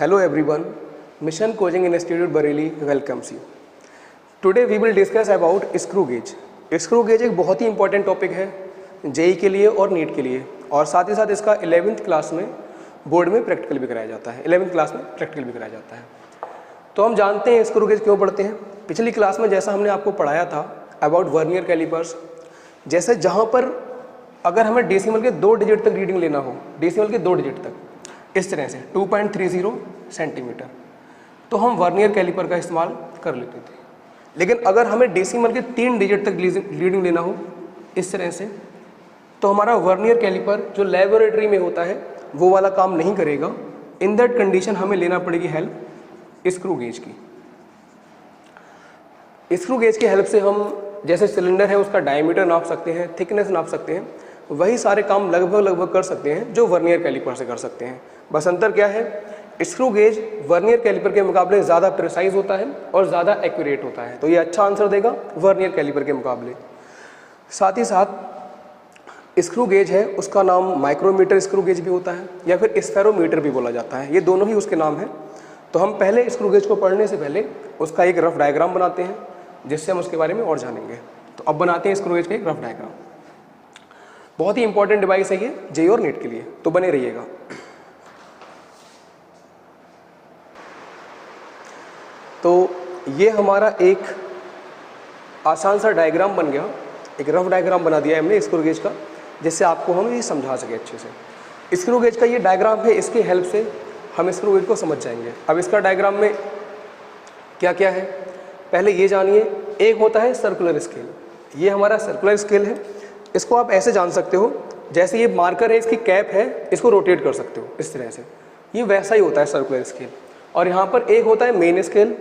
Hello everyone, Mission Coaching Institute Bareilly welcomes you. Today we will discuss about screw gauge. Screw gauge एक बहुत ही important topic है JEE के लिए और NEET के लिए, और साथ ही साथ इसका 11th क्लास में बोर्ड में प्रैक्टिकल भी कराया जाता है। 11th क्लास में प्रैक्टिकल भी कराया जाता है। तो हम जानते हैं स्क्रू गेज क्यों पढ़ते हैं। पिछली क्लास में जैसा हमने आपको पढ़ाया था अबाउट वर्नियर कैलिपर्स, जैसे जहाँ पर अगर हमें डेसिमल के 2 डिजिट तक रीडिंग लेना हो, डेसिमल के 2 डिजिट तक, इस तरह से 2.30 सेंटीमीटर, तो हम वर्नियर कैलिपर का इस्तेमाल कर लेते थे। लेकिन अगर हमें डेसिमल के 3 डिजिट तक रीडिंग लेना हो इस तरह से, तो हमारा वर्नियर कैलिपर जो लेबोरेटरी में होता है वो वाला काम नहीं करेगा। इन दैट कंडीशन हमें लेना पड़ेगी हेल्प स्क्रू गेज की। स्क्रू गेज की हेल्प से हम जैसे सिलेंडर है उसका डायमीटर नाप सकते हैं, थिकनेस नाप सकते हैं, वही सारे काम लगभग कर सकते हैं जो वर्नियर कैलिपर से कर सकते हैं। बस अंतर क्या है, स्क्रू गेज वर्नियर कैलिपर के मुकाबले ज़्यादा प्रिसाइज होता है और ज़्यादा एक्यूरेट होता है, तो ये अच्छा आंसर देगा वर्नियर कैलिपर के मुकाबले। साथ ही साथ स्क्रू गेज है उसका नाम माइक्रोमीटर स्क्रू गेज भी होता है या फिर स्फेरोमीटर भी बोला जाता है, ये दोनों ही उसके नाम हैं। तो हम पहले स्क्रू गेज को पढ़ने से पहले उसका एक रफ डायग्राम बनाते हैं जिससे हम उसके बारे में और जानेंगे। तो अब बनाते हैं स्क्रू गेज का एक रफ डायग्राम। बहुत ही इंपॉर्टेंट डिवाइस है ये जेई और नीट के लिए, तो बने रहिएगा। तो ये हमारा एक आसान सा डायग्राम बन गया, एक रफ डायग्राम बना दिया है हमने स्क्रू गेज का, जिससे आपको हम ये समझा सके अच्छे से। स्क्रू गेज का ये डायग्राम है, इसकी हेल्प से हम स्क्रू गेज को समझ जाएंगे। अब इसका डायग्राम में क्या क्या है पहले ये जानिए। एक होता है सर्कुलर स्केल, ये हमारा सर्कुलर स्केल है। इसको आप ऐसे जान सकते हो जैसे ये मार्कर है, इसकी कैप है, इसको रोटेट कर सकते हो इस तरह से, ये वैसा ही होता है सर्कुलर स्केल। और यहाँ पर एक होता है मेन स्केल।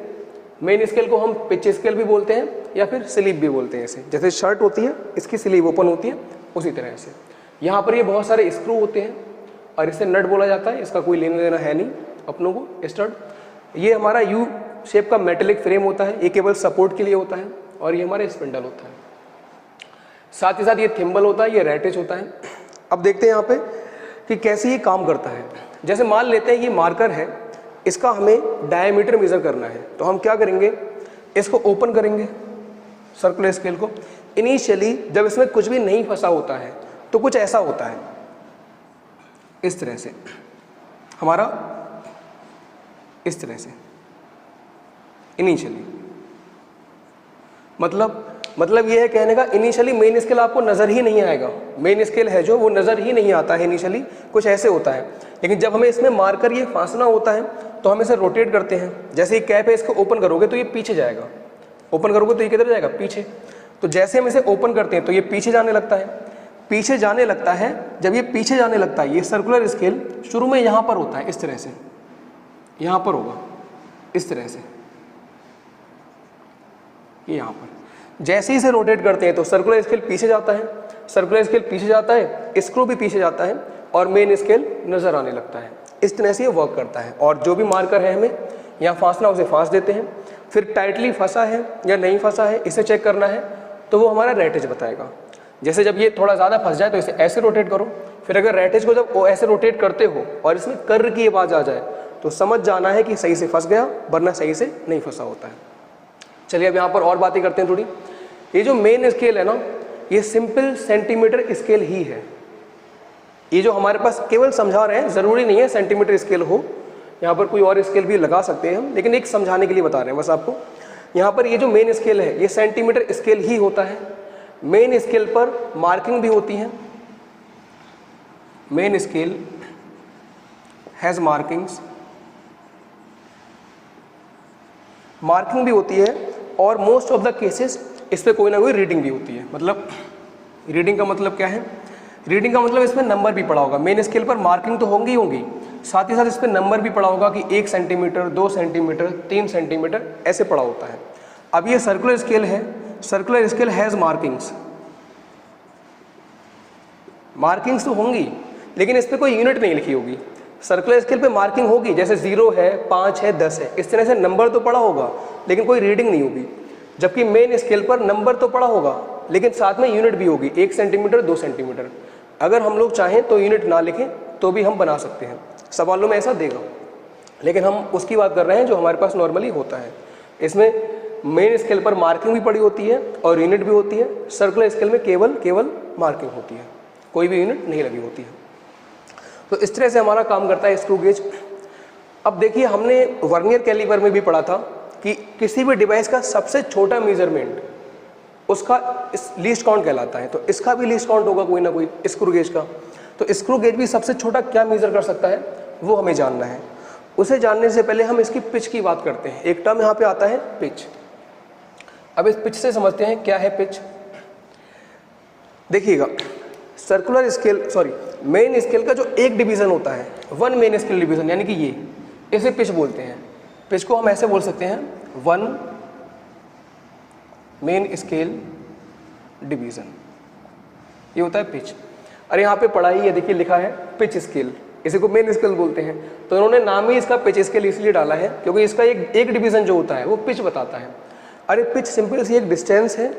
मेन स्केल को हम पिच स्केल भी बोलते हैं या फिर स्लीव भी बोलते हैं। इसे जैसे शर्ट होती है इसकी स्लीव ओपन होती है, उसी तरह से यहाँ पर ये बहुत सारे स्क्रू होते हैं और इसे नट बोला जाता है। इसका कोई लेना देना है नहीं अपनों को। स्टड, ये हमारा यू शेप का मेटेलिक फ्रेम होता है, ये केवल सपोर्ट के लिए होता है। और ये हमारा स्पिंडल होता है। साथ ही साथ ये थिम्बल होता है, ये रैटेज होता है। अब देखते हैं यहाँ पे कि कैसे ये काम करता है। जैसे मान लेते हैं ये मार्कर है, इसका हमें डायमीटर मेजर करना है, तो हम क्या करेंगे, इसको ओपन करेंगे सर्कुलर स्केल को। इनिशियली जब इसमें कुछ भी नहीं फंसा होता है तो कुछ ऐसा होता है इस तरह से, हमारा इस तरह से इनिशियली, मतलब ये है कहने का, इनिशियली मेन स्केल आपको नज़र ही नहीं आएगा। मेन स्केल है जो वो नज़र ही नहीं आता है इनिशियली, कुछ ऐसे होता है। लेकिन जब हमें इसमें मार्कर ये फांसना होता है तो हम इसे रोटेट करते हैं। जैसे ये कैप है, इसको ओपन करोगे तो ये पीछे जाएगा, ओपन करोगे तो ये किधर जाएगा, पीछे। तो जैसे हम इसे ओपन करते हैं तो ये पीछे जाने लगता है, पीछे जाने लगता है। जब ये पीछे जाने लगता है, ये सर्कुलर स्केल शुरू में यहाँ पर होता है इस तरह से, यहाँ पर होगा इस तरह से, ये यहाँ पर। जैसे ही इसे रोटेट करते हैं तो सर्कुलर स्केल पीछे जाता है, सर्कुलर स्केल पीछे जाता है, स्क्रू भी पीछे जाता है और मेन स्केल नज़र आने लगता है। इस तरह से ये वर्क करता है। और जो भी मार्कर है हमें यहाँ फांसना, उसे फांस देते हैं। फिर टाइटली फंसा है या नहीं फंसा है इसे चेक करना है, तो वो हमारा रैटेज बताएगा। जैसे जब ये थोड़ा ज़्यादा फंस जाए तो इसे ऐसे रोटेट करो। फिर अगर रैटेज को जब ऐसे रोटेट करते हो और इसमें कर्र की आवाज़ आ जाए तो समझ जाना है कि सही से फंस गया, वरना सही से नहीं फंसा होता है। चलिए अब यहाँ पर और बातें करते हैं थोड़ी। ये जो मेन स्केल है ना, ये सिंपल सेंटीमीटर स्केल ही है। ये जो हमारे पास केवल समझा रहे हैं, ज़रूरी नहीं है सेंटीमीटर स्केल हो, यहाँ पर कोई और स्केल भी लगा सकते हैं हम, लेकिन एक समझाने के लिए बता रहे हैं बस आपको। यहाँ पर ये जो मेन स्केल है ये सेंटीमीटर स्केल ही होता है। मेन स्केल पर मार्किंग भी होती है। Main scale has markings, marking भी होती है और मोस्ट ऑफ द केसेस इस पर कोई ना कोई रीडिंग भी होती है। मतलब रीडिंग का मतलब क्या है, रीडिंग का मतलब इसमें नंबर भी पड़ा होगा। मेन स्केल पर मार्किंग तो होंगी होंगी, साथ ही साथ इस पर नंबर भी पड़ा होगा कि 1 सेंटीमीटर, 2 सेंटीमीटर, 3 सेंटीमीटर ऐसे पड़ा होता है। अब ये सर्कुलर स्केल है, circular scale has markings, markings तो होंगी लेकिन इस पर कोई यूनिट नहीं लिखी होगी। सर्कुलर स्केल पे मार्किंग होगी, जैसे 0 है, 5 है, 10 है, इस तरह से नंबर तो पड़ा होगा लेकिन कोई रीडिंग नहीं होगी। जबकि मेन स्केल पर नंबर तो पड़ा होगा लेकिन साथ में यूनिट भी होगी, 1 सेंटीमीटर, 2 सेंटीमीटर। अगर हम लोग चाहें तो यूनिट ना लिखें तो भी हम बना सकते हैं, सवालों में ऐसा देगा। लेकिन हम उसकी बात कर रहे हैं जो हमारे पास नॉर्मली होता है। इसमें मेन स्केल पर मार्किंग भी पड़ी होती है और यूनिट भी होती है। सर्कुलर स्केल में केवल मार्किंग होती है, कोई भी यूनिट नहीं लगी होती है। तो इस तरह से हमारा काम करता है स्क्रू गेज। अब देखिए, हमने वर्नियर कैलिपर में भी पढ़ा था कि किसी भी डिवाइस का सबसे छोटा मेजरमेंट उसका लीस्ट काउंट कहलाता है। तो इसका भी लीस्ट काउंट होगा कोई ना कोई, स्क्रू गेज का। तो स्क्रू गेज भी सबसे छोटा क्या मेजर कर सकता है वो हमें जानना है। उसे जानने से पहले हम इसकी पिच की बात करते हैं। एक टर्म यहाँ पे आता है पिच। अब इस पिच से समझते हैं क्या है पिच। देखिएगा, सर्कुलर स्केल मेन स्केल का जो एक डिवीजन होता है, वन मेन स्केल डिवीजन, यानी कि ये, इसे पिच बोलते हैं। पिच को हम ऐसे बोल सकते हैं, वन मेन स्केल डिवीजन, ये होता है पिच। और यहाँ पे पढ़ा ही है, देखिए लिखा है पिच स्केल, इसी को मेन स्केल बोलते हैं। तो इन्होंने नाम ही इसका पिच स्केल इसलिए डाला है क्योंकि इसका एक डिवीजन जो होता है वो पिच बताता है। अरे पिच सिंपल सी एक डिस्टेंस है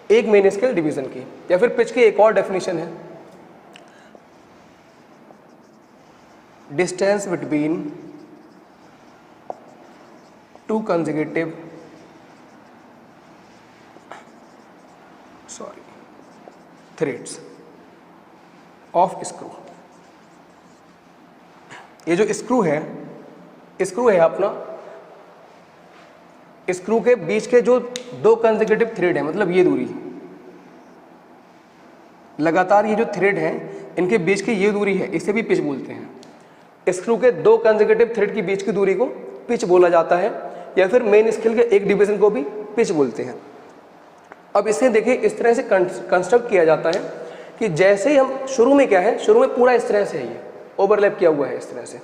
एक मेन स्केल डिवीजन की। या फिर पिच की एक और डेफिनेशन है, distance between two consecutive threads of screw. ये जो स्क्रू है अपना, स्क्रू के बीच के जो दो कंसेक्यूटिव थ्रेड है, मतलब ये दूरी, लगातार ये जो थ्रेड है इनके बीच की ये दूरी है, इसे भी पिच बोलते हैं। स्क्रू के दो कंसेक्यूटिव थ्रेड के बीच की दूरी को पिच बोला जाता है, या फिर मेन स्केल के एक डिवीजन को भी पिच बोलते हैं। अब इसे देखिए, इस तरह से कंस्ट्रक्ट किया जाता है कि जैसे ही हम शुरू में क्या है, शुरू में पूरा इस तरह से है, ये ओवरलैप किया हुआ है इस तरह से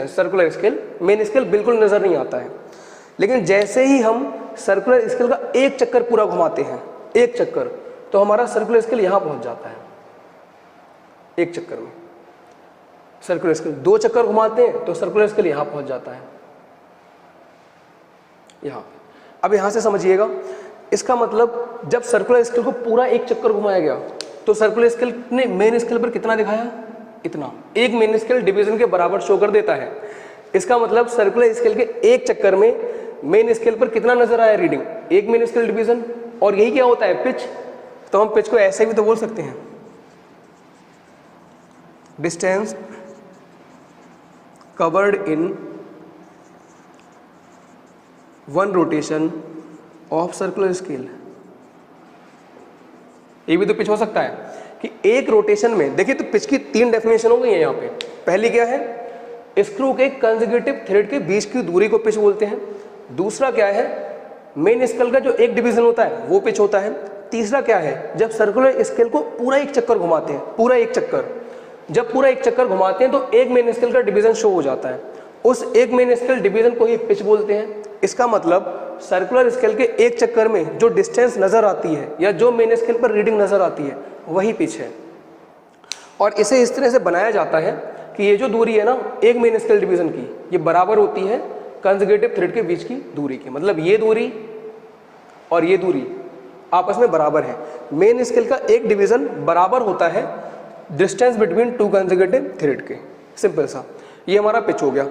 सर्कुलर स्केल। मेन स्केल बिल्कुल नजर नहीं आता है। लेकिन जैसे ही हम सर्कुलर स्केल का एक चक्कर पूरा घुमाते हैं, एक चक्कर, तो हमारा सर्कुलर स्केल यहां पहुंच जाता है। एक चक्कर में सर्कुलर स्केल, दो चक्कर घुमाते हैं तो सर्कुलर स्केल यहां पहुंच जाता है, यहां। अब यहां से समझिएगा, इसका मतलब जब सर्कुलर स्केल को पूरा एक चक्कर घुमाया गया तो सर्कुलर स्केल ने मेन स्केल पर कितना दिखाया, इतना, एक मेन स्केल डिवीजन के बराबर शो कर देता है। इसका मतलब सर्कुलर स्केल के एक चक्कर में मेन स्केल पर कितना नजर आया रीडिंग, एक मेन स्केल डिवीजन। और यही क्या होता है, पिच। तो हम पिच को ऐसे भी तो बोल सकते हैं, distance covered in one rotation of circular scale. ये भी तो पिच हो सकता है कि एक रोटेशन में, देखिए तो पिच की तीन डेफिनेशन हो गई है यहाँ पे। पहली क्या है, स्क्रू के कंसेक्यूटिव थ्रेड के बीच की दूरी को पिच बोलते हैं। दूसरा क्या है, मेन स्केल का जो एक डिवीजन होता है वो पिच होता है। तीसरा क्या है, जब सर्कुलर स्केल को पूरा एक चक्कर घुमाते हैं, पूरा एक चक्कर, जब पूरा एक चक्कर घुमाते हैं तो एक मेन स्केल का डिवीजन शो हो जाता है, उस एक मेन स्केल डिवीजन को ही पिच बोलते हैं। इसका मतलब सर्कुलर स्केल के एक चक्कर में जो डिस्टेंस नजर आती है या जो मेन स्केल पर रीडिंग नजर आती है वही पिच है। और इसे इस तरह से बनाया जाता है कि ये जो दूरी है ना एक मेन स्केल डिवीजन की, ये बराबर होती है कंसेक्यूटिव थ्रेड के बीच की दूरी की। मतलब ये दूरी और ये दूरी आपस में बराबर है। मेन स्केल का एक डिवीजन बराबर होता है distance between two consecutive thread के। सिंपल सा, ये हमारा पिच हो गया।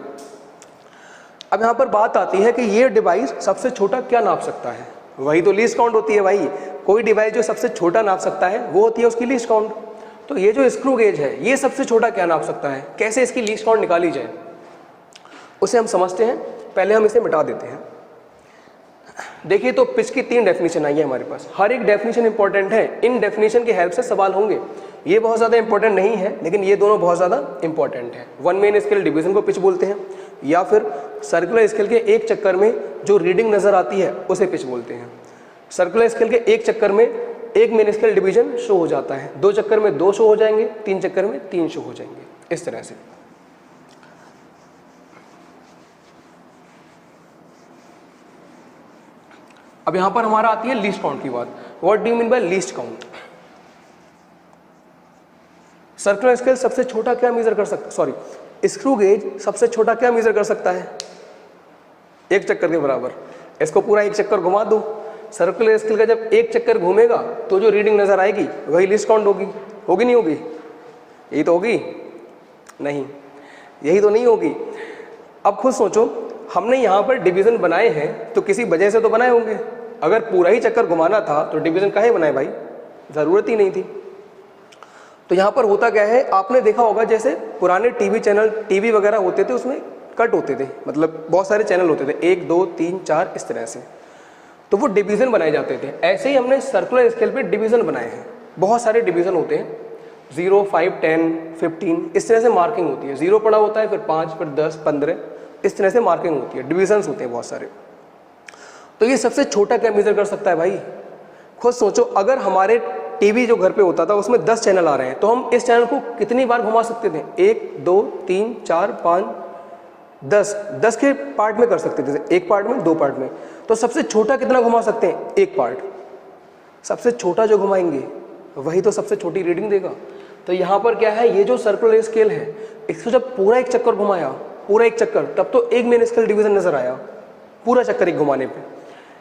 अब यहाँ पर बात आती है कि ये डिवाइस सबसे छोटा क्या नाप सकता है। वही तो लीस्ट काउंट होती है भाई। कोई डिवाइस जो सबसे छोटा नाप सकता है वो होती है उसकी लीस्ट काउंट। तो ये जो स्क्रू गेज है ये सबसे छोटा क्या नाप सकता है, कैसे इसकी लीस्ट काउंट निकाली जाए उसे हम समझते हैं। पहले हम इसे मिटा देते हैं। देखिए तो पिच की तीन डेफिनेशन आई है हमारे पास, हर एक डेफिनेशन इंपॉर्टेंट है। इन डेफिनेशन की हेल्प से सवाल होंगे। ये बहुत ज़्यादा इंपॉर्टेंट नहीं है लेकिन ये दोनों बहुत ज़्यादा इंपॉर्टेंट है। वन मेन स्केल डिवीजन को पिच बोलते हैं, या फिर सर्कुलर स्केल के एक चक्कर में जो रीडिंग नजर आती है उसे पिच बोलते हैं। सर्कुलर स्केल के एक चक्कर में एक मेन स्केल डिवीजन शो हो जाता है, दो चक्कर में दो शो हो जाएंगे, तीन चक्कर में तीन शो हो जाएंगे, इस तरह से। अब यहां पर हमारा आती है लीस्ट काउंट की बात। What do you mean by least count. Circular scale सबसे छोटा क्या मेजर कर सकता, स्क्रू गेज सबसे छोटा क्या मेजर कर सकता है, एक चक्कर के बराबर। इसको पूरा एक चक्कर घुमा दो, सर्कुलर स्केल का जब एक चक्कर घूमेगा तो जो रीडिंग नजर आएगी वही लीस्ट काउंट होगी। होगी नहीं होगी, यही तो होगी नहीं। यही तो नहीं होगी। अब खुद सोचो, हमने यहाँ पर डिवीज़न बनाए हैं तो किसी वजह से तो बनाए होंगे। अगर पूरा ही चक्कर घुमाना था तो डिवीज़न काहे बनाए भाई, ज़रूरत ही नहीं थी। तो यहाँ पर होता क्या है, आपने देखा होगा जैसे पुराने टीवी चैनल, टीवी वगैरह होते थे, उसमें कट होते थे, मतलब बहुत सारे चैनल होते थे, 1 2 3 4 इस तरह से, तो वो डिवीज़न बनाए जाते थे। ऐसे ही हमने सर्कुलर स्केल पे डिवीज़न बनाए हैं, बहुत सारे डिवीज़न होते हैं, 0 5 10 15 इस तरह से मार्किंग होती है। 0 पड़ा होता है, फिर 5, फिर 10 15 इस तरह से मार्किंग होती है, डिवीजन्स होते हैं बहुत सारे। तो ये सबसे छोटा क्या मेजर कर सकता है भाई, खुद सोचो। अगर हमारे टीवी जो घर पे होता था उसमें 10 चैनल आ रहे हैं तो हम इस चैनल को कितनी बार घुमा सकते थे, 1 2 3 4 5 10 के पार्ट में कर सकते थे, एक पार्ट में, 2 पार्ट में। तो सबसे छोटा कितना घुमा सकते हैं, एक पार्ट। सबसे छोटा जो घुमाएंगे वही तो सबसे छोटी रीडिंग देगा। तो यहाँ पर क्या है, ये जो सर्कुलर स्केल है इसको जब पूरा एक चक्कर घुमाया, पूरा एक चक्कर, तब तो एक मेन स्केल डिवीजन नजर आया पूरा चक्कर एक घुमाने पे।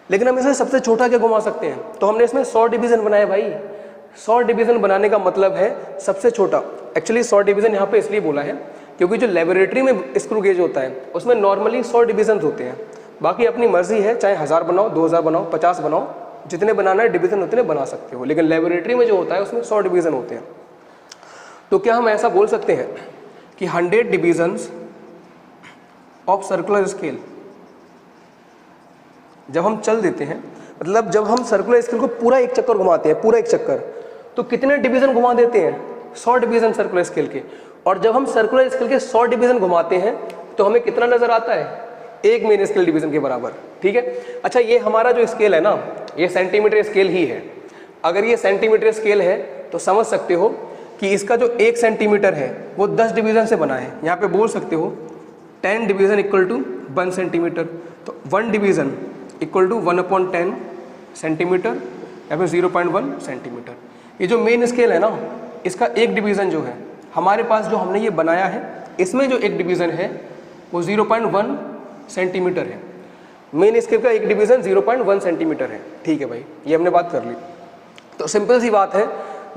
लेकिन हम इसे सबसे छोटा क्या घुमा सकते हैं, तो हमने इसमें 100 डिवीजन बनाए भाई। 100 डिवीजन बनाने का मतलब है सबसे छोटा। एक्चुअली 100 डिवीजन यहाँ पे इसलिए बोला है क्योंकि जो लेबोरेटरी में स्क्रू गेज होता है उसमें नॉर्मली 100 डिवीजन होते हैं। बाकी अपनी मर्जी है, चाहे 1000 बनाओ, 2000 बनाओ, 50 बनाओ, जितने बनाना है डिवीजन उतने बना सकते हो। लेकिन लेबोरेटरी में जो होता है उसमें 100 डिवीजन होते हैं। तो क्या हम ऐसा बोल सकते हैं कि 100 डिवीजन्स ऑफ सर्कुलर स्केल जब हम चल देते हैं, मतलब जब हम सर्कुलर स्केल को पूरा एक चक्कर घुमाते हैं, पूरा एक चक्कर, तो कितने डिवीजन घुमा देते हैं, 100 डिवीजन सर्कुलर स्केल के। और जब हम सर्कुलर स्केल के 100 डिवीजन घुमाते हैं तो हमें कितना नजर आता है, एक मेन स्केल डिवीजन के बराबर। ठीक है, अच्छा ये हमारा जो स्केल है ना, ये सेंटीमीटर स्केल ही है। अगर ये सेंटीमीटर स्केल है तो समझ सकते हो कि इसका जो 1 सेंटीमीटर है वो 10 डिवीजन से बना है। यहाँ पे बोल सकते हो 10 डिवीजन इक्वल टू 1 सेंटीमीटर। तो 1 डिवीजन इक्वल टू 1/10 सेंटीमीटर या फिर 0.1 सेंटीमीटर। ये जो मेन स्केल है ना, इसका एक डिवीज़न जो है हमारे पास जो हमने ये बनाया है, इसमें जो एक डिवीज़न है वो 0.1 सेंटीमीटर है। मेन स्केल का एक डिवीज़न 0.1 सेंटीमीटर है। ठीक है भाई, ये हमने बात कर ली। तो सिंपल सी बात है,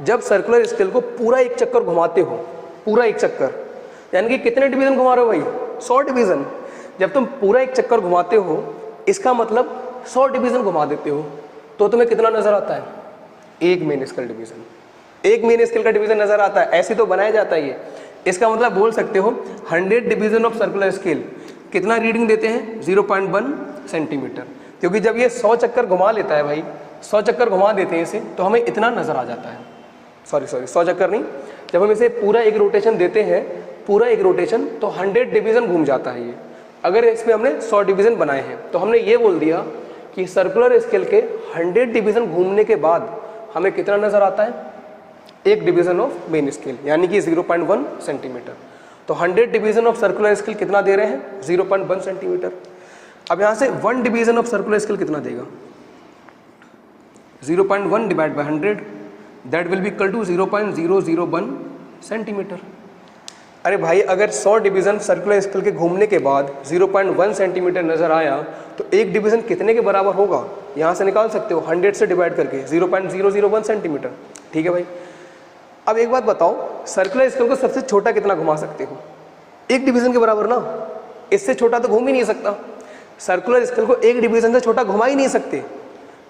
जब सर्कुलर स्केल को पूरा एक चक्कर घुमाते हो, पूरा एक चक्कर, यानी कि कितने डिवीज़न घुमा रहे हो भाई, 100 डिवीज़न। जब तुम पूरा एक चक्कर घुमाते हो इसका मतलब 100 डिवीज़न घुमा देते हो, तो तुम्हें कितना नज़र आता है, एक मेन स्केल डिवीज़न, एक मेन स्केल का डिवीज़न नज़र आता है। ऐसे तो बनाया जाता है ये। इसका मतलब बोल सकते हो 100 डिवीज़न ऑफ सर्कुलर स्केल कितना रीडिंग देते हैं, 0.1 सेंटीमीटर। क्योंकि जब ये 100 चक्कर घुमा लेता है भाई, 100 चक्कर घुमा देते हैं इसे, तो हमें इतना नज़र आ जाता है। सॉरी 100 चक्कर नहीं, जब हम इसे पूरा एक रोटेशन देते हैं, पूरा एक रोटेशन, तो 100 डिवीज़न घूम जाता है ये। अगर इसमें हमने 100 डिवीज़न बनाए हैं तो हमने ये बोल दिया कि सर्कुलर स्केल के 100 डिवीज़न घूमने के बाद हमें कितना नज़र आता है, एक डिवीज़न ऑफ मेन स्केल, यानी कि 0.1 सेंटीमीटर। तो 100 डिवीज़न ऑफ सर्कुलर स्केल कितना दे रहे हैं, 0.1 सेंटीमीटर। अब यहाँ से 1 डिवीज़न ऑफ सर्कुलर स्केल कितना देगा, 0.1 divide by 100, that will be equal to 0.001 centimetre. अरे भाई, अगर 100 डिवीज़न सर्कुलर स्केल के घूमने के बाद 0.1 सेंटीमीटर नज़र आया तो एक डिवीज़न कितने के बराबर होगा, यहाँ से निकाल सकते हो 100 से डिवाइड करके, 0.001 सेंटीमीटर। ठीक है भाई। अब एक बात बताओ, सर्कुलर स्केल को सबसे छोटा कितना घुमा सकते हो, एक डिवीज़न के बराबर ना, इससे छोटा तो घूम ही नहीं सकता। सर्कुलर स्केल को एक डिवीज़न से छोटा घुमा ही नहीं सकते।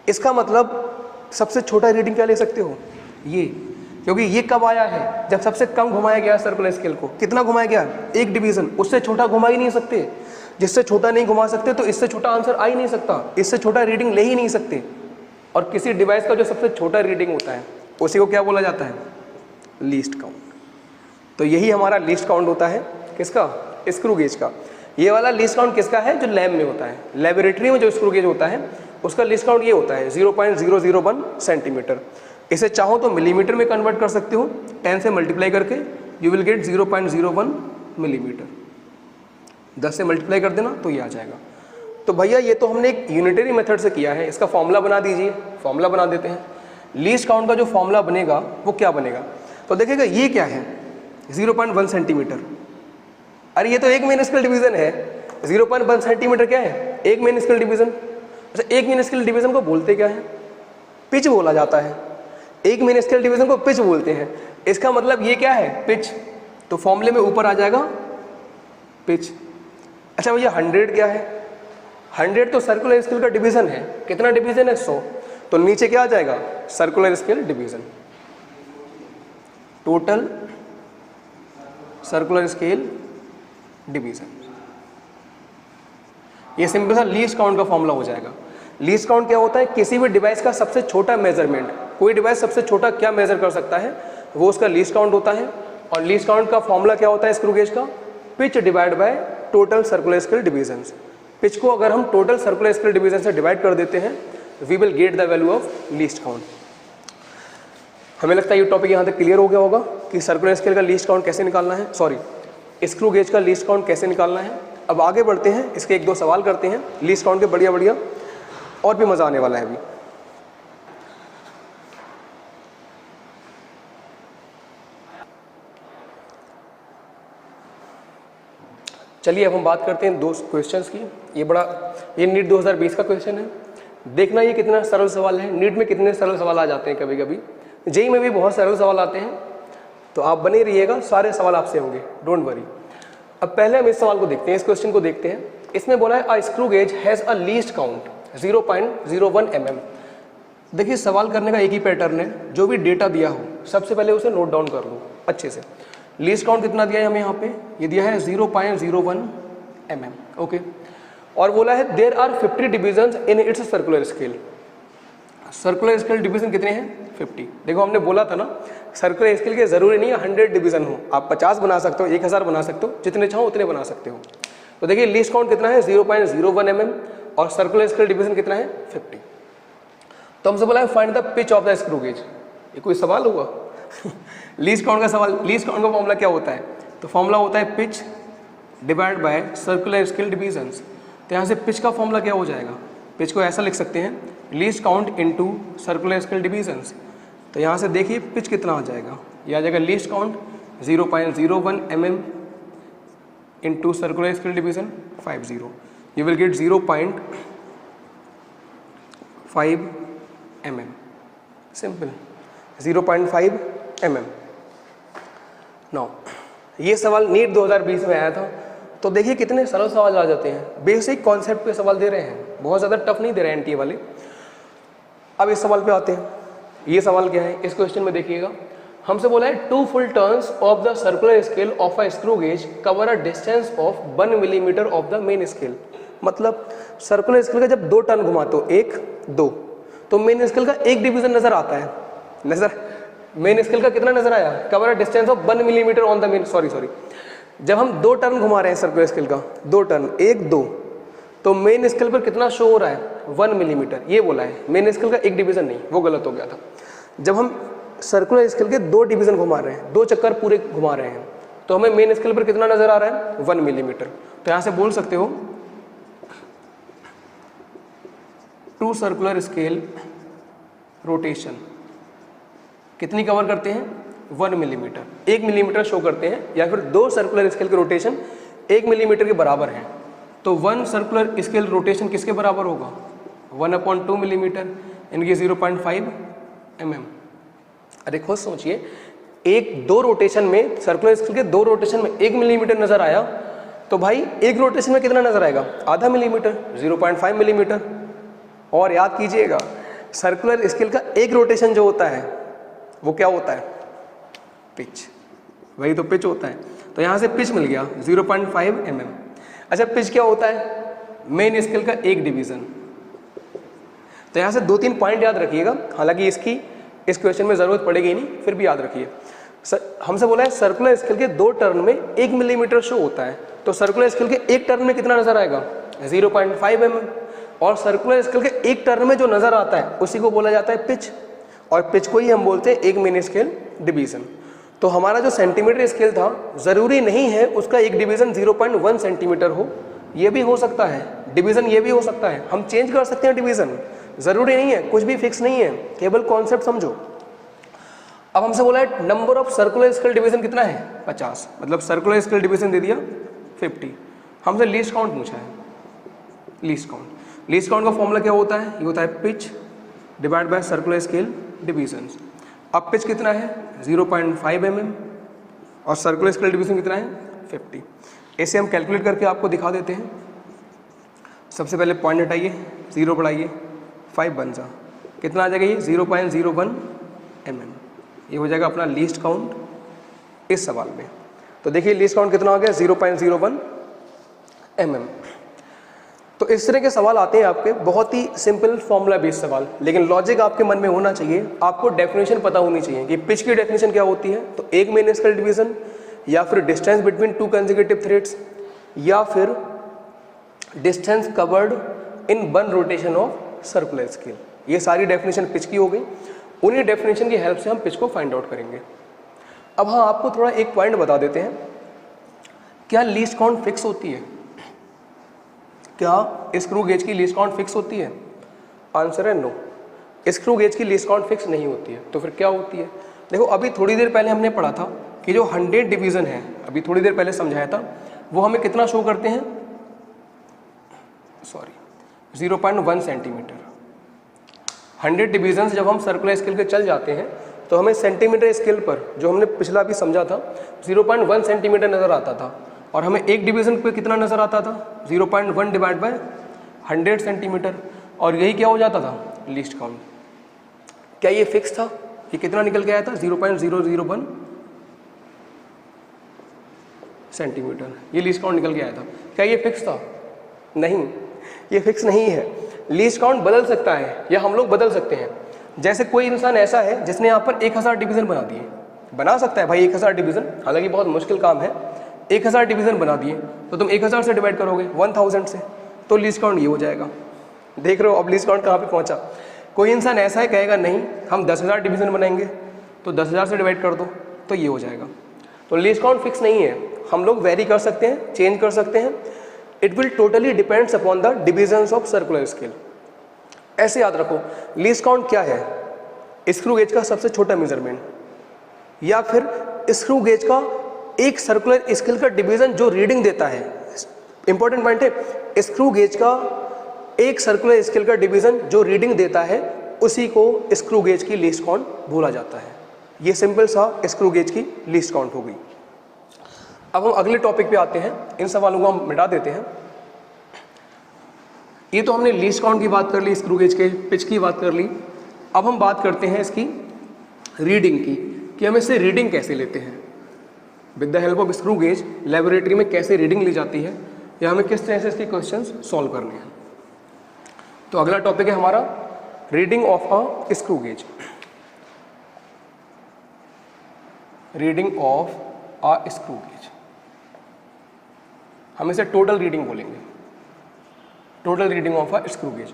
इसका मतलब सबसे छोटा रीडिंग क्या ले सकते हो, ये। क्योंकि ये कब आया है, जब सबसे कम घुमाया गया सर्कुलर स्केल को। कितना घुमाया गया, एक डिवीज़न। उससे छोटा घुमा ही नहीं सकते। जिससे छोटा नहीं घुमा सकते तो इससे छोटा आंसर आ ही नहीं सकता, इससे छोटा रीडिंग ले ही नहीं सकते। और किसी डिवाइस का जो सबसे छोटा रीडिंग होता है उसी को क्या बोला जाता है, लीस्ट काउंट। तो यही हमारा लीस्ट काउंट होता है, किसका, स्क्रू गेज का। ये वाला लीस्ट काउंट किसका है, जो लैब में होता है। लेबोरेटरी में जो स्क्रू गेज होता है उसका लीस्ट काउंट ये होता है 0.001 सेंटीमीटर। इसे चाहो तो मिलीमीटर में कन्वर्ट कर सकते हो, 10 से मल्टीप्लाई करके यू विल गेट 0.01 मिलीमीटर। 10 से मल्टीप्लाई कर देना तो ये आ जाएगा। तो भैया ये तो हमने एक यूनिटरी मेथड से किया है, इसका फॉर्मूला बना दीजिए। फॉर्मूला बना देते हैं। लीस्ट काउंट का जो फॉर्मूला बनेगा वो क्या बनेगा, तो देखिएगा ये क्या है, 0.1 सेंटीमीटर। अरे ये तो एक मेन स्केल डिवीज़न है। 0.1 सेंटीमीटर क्या है, एक मेन स्केल डिवीज़न। अच्छा, एक मेन स्केल डिवीज़न को बोलते क्या है, पिच बोला जाता है। एक मेन स्केल डिवीज़न को पिच बोलते हैं। इसका मतलब ये क्या है, पिच। तो फॉर्मूले में ऊपर आ जाएगा पिच। अच्छा भैया 100 क्या है? 100 तो सर्कुलर स्केल का डिवीजन है। कितना डिवीजन है? 100। तो नीचे क्या आ जाएगा? Circular scale division, total circular scale division. ये सिंपल सा लीस्ट काउंट का फॉर्मूला हो जाएगा। लीस्ट काउंट क्या होता है? किसी भी डिवाइस का सबसे छोटा मेजरमेंट। कोई डिवाइस सबसे छोटा क्या मेजर कर सकता है, वो उसका लीस्ट काउंट होता है। और लीस्ट काउंट का फॉर्मूला क्या होता है स्क्रू गेज का? Pitch divide by total circular scale division. Pitch को अगर हम टोटल सर्कुलर स्केल डिवीजन से डिवाइड कर देते हैं, we will get the value of least count. हमें लगता है ये टॉपिक यहाँ तक क्लियर हो गया होगा कि सर्कुलर स्केल का लीस्ट काउंट कैसे निकालना है, सॉरी स्क्रू गेज का लीस्ट काउंट कैसे निकालना है। अब आगे बढ़ते हैं, इसके एक दो सवाल करते हैं लीस्ट काउंट के, बढ़िया बढ़िया, और भी मज़ा आने वाला है अभी। चलिए अब हम बात करते हैं दो क्वेश्चंस की। ये नीट 2020 का क्वेश्चन है। देखना ये कितना सरल सवाल है। नीट में कितने सरल सवाल आ जाते हैं कभी कभी, जेईई में भी बहुत सरल सवाल आते हैं। तो आप बने रहिएगा, सारे सवाल आपसे होंगे, डोंट वरी। अब पहले हम इस सवाल को देखते हैं, इस क्वेश्चन को देखते हैं। इसमें बोला है a screw gauge has a least count 0.01 mm। देखिए सवाल करने का एक ही पैटर्न है, जो भी डेटा दिया हो सबसे पहले उसे नोट डाउन कर लो अच्छे से। लीस्ट काउंट कितना दिया है हमें यहाँ पे? ये दिया है 0.01 mm। ओके, और बोला है there are 50 divisions in its circular scale. Circular scale division कितने हैं? 50। देखो हमने बोला था ना, सर्कुलर स्केल के जरूरी नहीं है 100 डिवीजन हो, आप 50 बना सकते हो, 1000 बना सकते हो, जितने चाहो उतने बना सकते हो। तो देखिए लीस्ट काउंट कितना है? 0.01 mm, और सर्कुलर स्केल डिवीजन कितना है? 50। तो हमसे बोला है find the pitch of the screw gauge. ये कोई सवाल हुआ? लीस्ट काउंट का सवाल। लीस्ट काउंट का फॉर्मूला क्या होता है? तो फॉर्मूला होता है pitch divide bye circular scale divisions. तो यहाँ से पिच का फॉर्मूला क्या हो जाएगा? पिच को ऐसा लिख सकते हैं, least count into circular scale divisions. तो यहाँ से देखिए पिच कितना आ जाएगा, ये आ जाएगा least count 0.01 mm into circular scale division 50। You will gate 0.5 mm, simple 0.5 mm। Now ये सवाल नीट 2020 में आया था। तो देखिए कितने सरल सवाल आ जाते हैं, बेसिक कॉन्सेप्ट पे सवाल दे रहे हैं, बहुत ज़्यादा टफ नहीं दे रहे हैं एनटीए वाले। अब इस सवाल पे आते हैं। ये सवाल क्या है इस क्वेश्चन में देखिएगा, हमसे बोला है 2 full turns of the circular scale of a screw gauge cover a distance of 1 millimetre of the main scale. मतलब सर्कुलर स्केल का जब 2 टर्न घुमाते हो, 1 2, तो मेन स्केल का एक डिवीजन नजर आता है। मेन स्केल का कितना नजर आया? Cover a distance of 1 millimetre on the main, sorry जब हम 2 टर्न घुमा रहे हैं सर्कुलर स्केल का, 2 टर्न 1 2, तो मेन स्केल पर कितना शो हो रहा है? 1 मिलीमीटर। ये बोला है मेन स्केल का एक डिवीजन नहीं, वो गलत हो गया था। जब हम सर्कुलर स्केल के 2 डिवीजन घुमा रहे हैं, 2 चक्कर पूरे घुमा रहे हैं, तो हमें मेन स्केल पर कितना नजर आ रहा है? 1 मिलीमीटर। तो यहाँ से बोल सकते हो 2 सर्कुलर स्केल रोटेशन कितनी कवर करते हैं? 1 मिलीमीटर, 1 मिलीमीटर शो करते हैं, या फिर 2 सर्कुलर स्केल के रोटेशन 1 मिलीमीटर के बराबर हैं। तो 1 सर्कुलर स्केल रोटेशन किसके बराबर होगा? 1/2 मिलीमीटर, इनकी 0.5 mm। अरे खुद सोचिए, 2 रोटेशन में, सर्कुलर स्केल के 2 रोटेशन में 1 मिलीमीटर नजर आया, तो भाई एक रोटेशन में कितना नजर आएगा? आधा मिलीमीटर, 0.5 मिलीमीटर। और याद कीजिएगा सर्कुलर स्केल का एक रोटेशन जो होता है वो क्या होता है? पिच। वही तो पिच होता है। तो यहाँ से पिच मिल गया 0.5 mm। अच्छा पिच क्या होता है? मेन स्केल का एक डिवीजन। तो यहाँ से 2-3 पॉइंट याद रखिएगा, हालांकि इसकी इस क्वेश्चन में जरूरत पड़ेगी नहीं, फिर भी याद रखिए। हमसे बोला है सर्कुलर स्केल के 2 टर्न में 1 मिलीमीटर शो होता है, तो सर्कुलर स्केल के एक टर्न में कितना नजर आएगा? 0.5 mm। और सर्कुलर स्केल के एक टर्न में जो नजर आता है उसी को बोला जाता है पिच, और पिच को ही हम बोलते हैं 1 मिनी स्केल डिवीजन। तो हमारा जो सेंटीमीटर स्केल था, जरूरी नहीं है उसका एक डिवीजन 0.1 सेंटीमीटर हो, ये भी हो सकता है, डिवीजन ये भी हो सकता है, हम चेंज कर सकते हैं डिवीजन, जरूरी नहीं है, कुछ भी फिक्स नहीं है, केवल कॉन्सेप्ट समझो। अब हमसे बोला है number of circular scale division कितना है? 50। मतलब सर्कुलर स्केल डिवीजन दे दिया 50। हमसे लीस्ट काउंट पूछा है। लीस्ट काउंट का फॉर्मूला क्या होता है? ये होता है pitch divide bye circular scale division. अब पिच कितना है? 0.5 mm, और सर्कुलर स्केल डिवीजन कितना है? 50। ऐसे हम कैलकुलेट करके आपको दिखा देते हैं। सबसे पहले पॉइंट हटाइए, 0 बढ़ाइए, 5 बन जा, कितना आ जाएगा ये 0.01 mm। ये हो जाएगा अपना लीस्ट काउंट इस सवाल में। तो देखिए लीस्ट काउंट कितना हो गया 0.01 mm। तो इस तरह के सवाल आते हैं आपके, बहुत ही सिंपल फॉर्मूला बेस्ड सवाल, लेकिन लॉजिक आपके मन में होना चाहिए। आपको डेफिनेशन पता होनी चाहिए कि पिच की डेफिनेशन क्या होती है। तो एक मेन स्केल डिवीजन, या फिर डिस्टेंस बिटवीन 2 कंसेक्यूटिव थ्रेड्स, या फिर distance covered in 1 rotation of circular scale. ये सारी डेफिनेशन पिच की हो गई। उन्हीं डेफिनेशन की हेल्प से हम पिच को फाइंड आउट करेंगे। अब हाँ, आपको थोड़ा एक पॉइंट बता देते हैं, क्या लीस्ट काउंट फिक्स होती है? क्या स्क्रू गेज की लीस्ट काउंट फिक्स होती है? आंसर है नो, स्क्रू गेज की लीस्ट काउंट फिक्स नहीं होती है। तो फिर क्या होती है? देखो अभी थोड़ी देर पहले हमने पढ़ा था कि जो 100 डिवीजन है, अभी थोड़ी देर पहले समझाया था, वो हमें कितना शो करते हैं? 0.1 सेंटीमीटर। 100 डिवीजन जब हम सर्कुलर स्केल के चल जाते हैं तो हमें सेंटीमीटर स्केल पर, जो हमने पिछला भी समझा था, 0.1 सेंटीमीटर नज़र आता था, और हमें एक डिवीजन पे कितना नज़र आता था? 0.1 डिवाइड बाय 100 सेंटीमीटर, और यही क्या हो जाता था? Least count. क्या ये फिक्स था? ये कितना निकल के आया था? 0.001 सेंटीमीटर, ये लीस्ट काउंट निकल के आया था। क्या ये फिक्स था? नहीं, ये फिक्स नहीं है। लीस्ट काउंट बदल सकता है, या हम लोग बदल सकते हैं। जैसे कोई इंसान ऐसा है जिसने यहाँ पर 1000 डिवीजन बना दिए, बना सकता है भाई 1000 डिवीजन, हालांकि बहुत मुश्किल काम है। 1000 डिवीजन बना दिए तो तुम 1000 से डिवाइड करोगे 1000 से, तो लीस्ट काउंट ये हो जाएगा। देख रहे हो अब लीस्ट काउंट कहाँ पे पहुँचा। कोई इंसान ऐसा है कहेगा नहीं हम 10,000 डिवीजन बनाएंगे, तो 10,000 से डिवाइड कर दो, तो ये हो जाएगा। तो लीस्ट काउंट फिक्स नहीं है, हम लोग वेरी कर सकते हैं, चेंज कर सकते हैं। It will totally depends upon the divisions of circular scale. ऐसे याद रखो, लीस्ट काउंट क्या है? स्क्रू गेज का सबसे छोटा मेजरमेंट, या फिर स्क्रू गेज का एक सर्कुलर स्केल का डिवीजन जो रीडिंग देता है। इंपॉर्टेंट पॉइंट है, स्क्रू गेज का एक सर्कुलर स्केल का डिवीजन जो रीडिंग देता है, उसी को स्क्रू गेज की लीस्ट काउंट बोला जाता है। ये सिंपल सा स्क्रू गेज की लीस्ट काउंट हो गई। अब हम अगले टॉपिक पे आते हैं, इन सवालों को हम मिटा देते हैं। ये तो हमने लीस्ट काउंट की बात कर ली, स्क्रू गेज के पिच की बात कर ली। अब हम बात करते हैं इसकी रीडिंग की, कि हम इससे रीडिंग कैसे लेते हैं। With the help of screw gauge laboratory में कैसे रीडिंग ली जाती है, या हमें किस तरह से इसके क्वेश्चंस सॉल्व करने हैं। तो अगला टॉपिक है हमारा reading of a screw gauge. Reading of a screw gauge, हम इसे टोटल रीडिंग बोलेंगे, total reading of a screw gauge.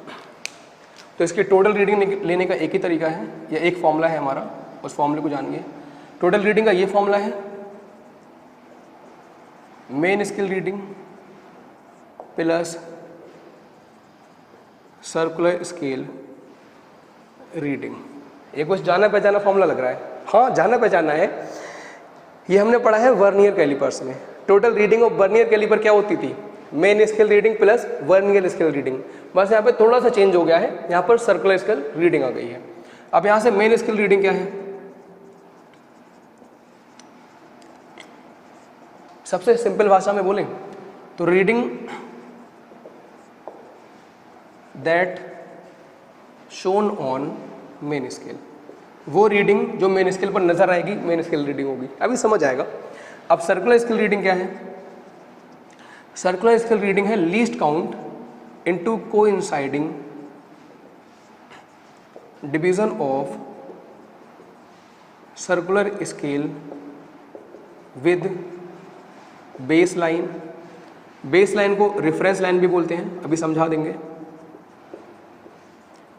तो इसके टोटल रीडिंग लेने का एक ही तरीका है, या एक फॉर्मूला है हमारा, उस फॉर्मूले को जानिए। टोटल रीडिंग का ये फॉर्मूला है, main scale reading plus circular scale reading. ये कुछ जाना पहचाना फॉर्मूला लग रहा है, हाँ जाना पहचाना है। ये हमने पढ़ा है वर्नियर कैलिपर्स में। Total reading of vernier calliper क्या होती थी? Main scale reading plus vernier scale reading. बस यहाँ पे थोड़ा सा चेंज हो गया है, यहाँ पर सर्कुलर स्केल रीडिंग आ गई है। अब यहाँ से मेन स्केल रीडिंग क्या है? सबसे सिंपल भाषा में बोलें तो reading that shown on main scale, वो रीडिंग जो मेन स्केल पर नजर आएगी मेन स्केल रीडिंग होगी। अभी समझ आएगा। अब सर्कुलर स्केल रीडिंग क्या है? सर्कुलर स्केल रीडिंग है least count into coinciding division of circular scale with base line. Base line को रेफरेंस लाइन भी बोलते हैं, अभी समझा देंगे,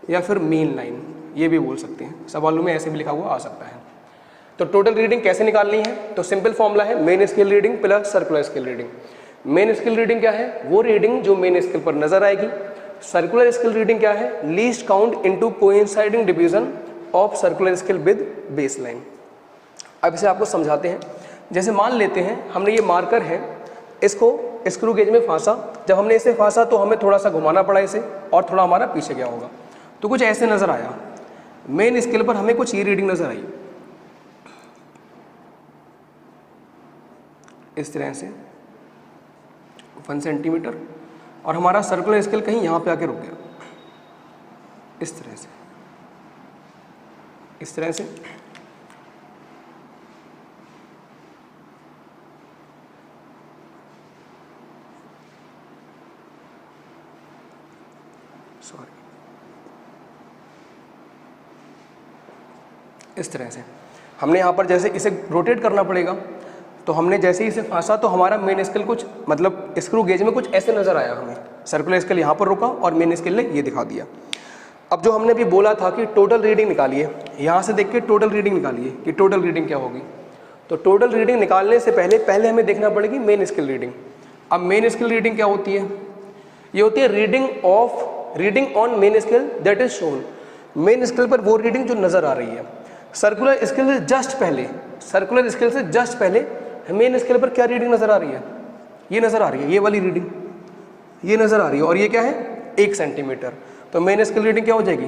या फिर मीन लाइन ये भी बोल सकते हैं। सवालों में ऐसे भी लिखा हुआ आ सकता है। तो टोटल रीडिंग कैसे निकालनी है? तो सिंपल फॉर्मूला है main scale reading plus circular scale reading. Main scale reading क्या है? वो रीडिंग जो मेन स्केल पर नजर आएगी। सर्कुलर स्केल रीडिंग क्या है? Least count into coinciding division of circular scale with base line. अब इसे आपको समझाते हैं। जैसे मान लेते हैं हमने ये मार्कर है, इसको स्क्रू गेज में फांसा। जब हमने इसे फांसा तो हमें थोड़ा सा घुमाना पड़ा इसे, और थोड़ा हमारा पीछे गया होगा, तो कुछ ऐसे नजर आया। मेन स्केल पर हमें कुछ ये रीडिंग नजर आई, इस तरह से 1 सेंटीमीटर, और हमारा सर्कुलर स्केल कहीं यहाँ पे आके रुक गया, इस तरह से, इस तरह से। सॉरी, इस तरह से हमने यहाँ पर जैसे इसे रोटेट करना पड़ेगा, तो हमने जैसे ही इसे फांसा तो हमारा मेन स्केल कुछ मतलब स्क्रू गेज में कुछ ऐसे नज़र आया हमें, सर्कुलर स्केल यहाँ पर रुका और मेन स्केल ने ये दिखा दिया। अब जो हमने अभी बोला था कि टोटल रीडिंग निकालिए, यहाँ से देख के टोटल रीडिंग निकालिए कि टोटल रीडिंग क्या होगी। तो टोटल रीडिंग निकालने से पहले हमें देखना पड़ेगी मेन स्केल रीडिंग। अब मेन स्केल रीडिंग क्या होती है? ये होती है reading on main scale that is shown. Main scale पर वो रीडिंग जो नज़र आ रही है। सर्कुलर स्केल से जस्ट पहले मेन स्केल पर क्या रीडिंग नज़र आ रही है? ये नज़र आ रही है, ये वाली रीडिंग ये नज़र आ रही है, और ये क्या है? 1 सेंटीमीटर। तो मेन स्केल रीडिंग क्या हो जाएगी?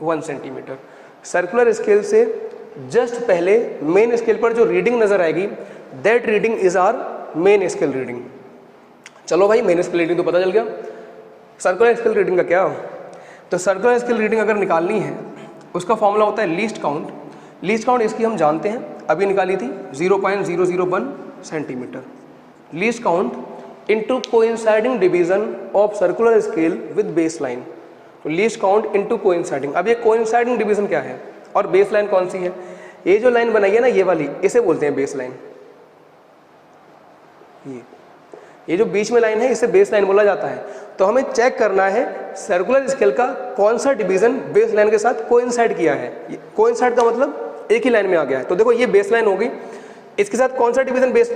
1 सेंटीमीटर। सर्कुलर स्केल से जस्ट पहले मेन स्केल पर जो रीडिंग नज़र आएगी that reading is our main scale reading. चलो भाई, मेन स्केल रीडिंग तो पता चल गया, सर्कुलर स्केल रीडिंग का क्या? तो सर्कुलर स्केल रीडिंग अगर निकालनी है उसका फॉर्मूला होता है लीस्ट काउंट। लीस्ट काउंट इसकी हम जानते हैं, अभी निकाली थी 0.001 centimetre. Least count into coinciding division of circular scale with base line. तो लीस्ट काउंट इनटू कोइंसाइडिंग। अब ये कोइंसाइडिंग डिवीजन क्या है और बेस लाइन कौन सी है? ये जो लाइन बनाई है ना, ये वाली, इसे बोलते हैं बेस लाइन। ये जो बीच में लाइन है इसे बेस लाइन बोला जाता है। तो हमें चेक करना है सर्कुलर स्केल का कौन सा डिवीजन बेस लाइन के साथ कोइंसाइड किया है। कोइंसाइड का मतलब एक ही लाइन में आ गया है। तो देखो, ये बेस लाइन होगी, इसके साथ कौन सा डिवीजन बेस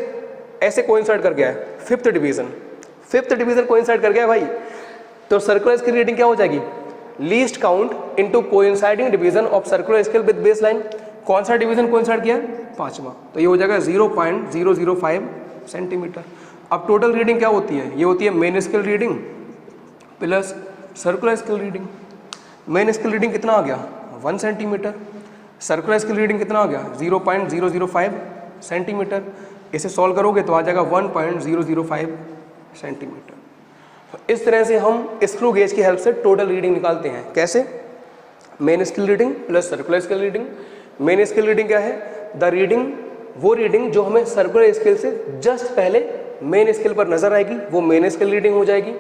ऐसे कोइंसाइड कर गया है? 5th division. 5th division coincide कर गया भाई। तो सर्कुलर स्केल रीडिंग क्या हो जाएगी? Least count into coinciding division of circular scale with base line. कौन सा डिवीजन कोइंसाइड किया है? 5वां। तो ये हो जाएगा 0.005 सेंटीमीटर। अब टोटल रीडिंग क्या होती है? ये होती है main scale reading plus circular scale reading. Main scale reading कितना आ गया? 1 सेंटीमीटर। सर्कुलर स्केल रीडिंग कितना आ गया? 0.005 सेंटीमीटर। इसे सॉल्व करोगे तो आ जाएगा 1.005 सेंटीमीटर। तो इस तरह से हम स्क्रू गेज की हेल्प से टोटल रीडिंग निकालते हैं। कैसे? Main scale reading plus circular scale reading. Main scale reading क्या है? द रीडिंग, वो रीडिंग जो हमें सर्कुलर स्केल से जस्ट पहले मेन स्केल पर नजर आएगी, वो मेन स्केल रीडिंग हो जाएगी।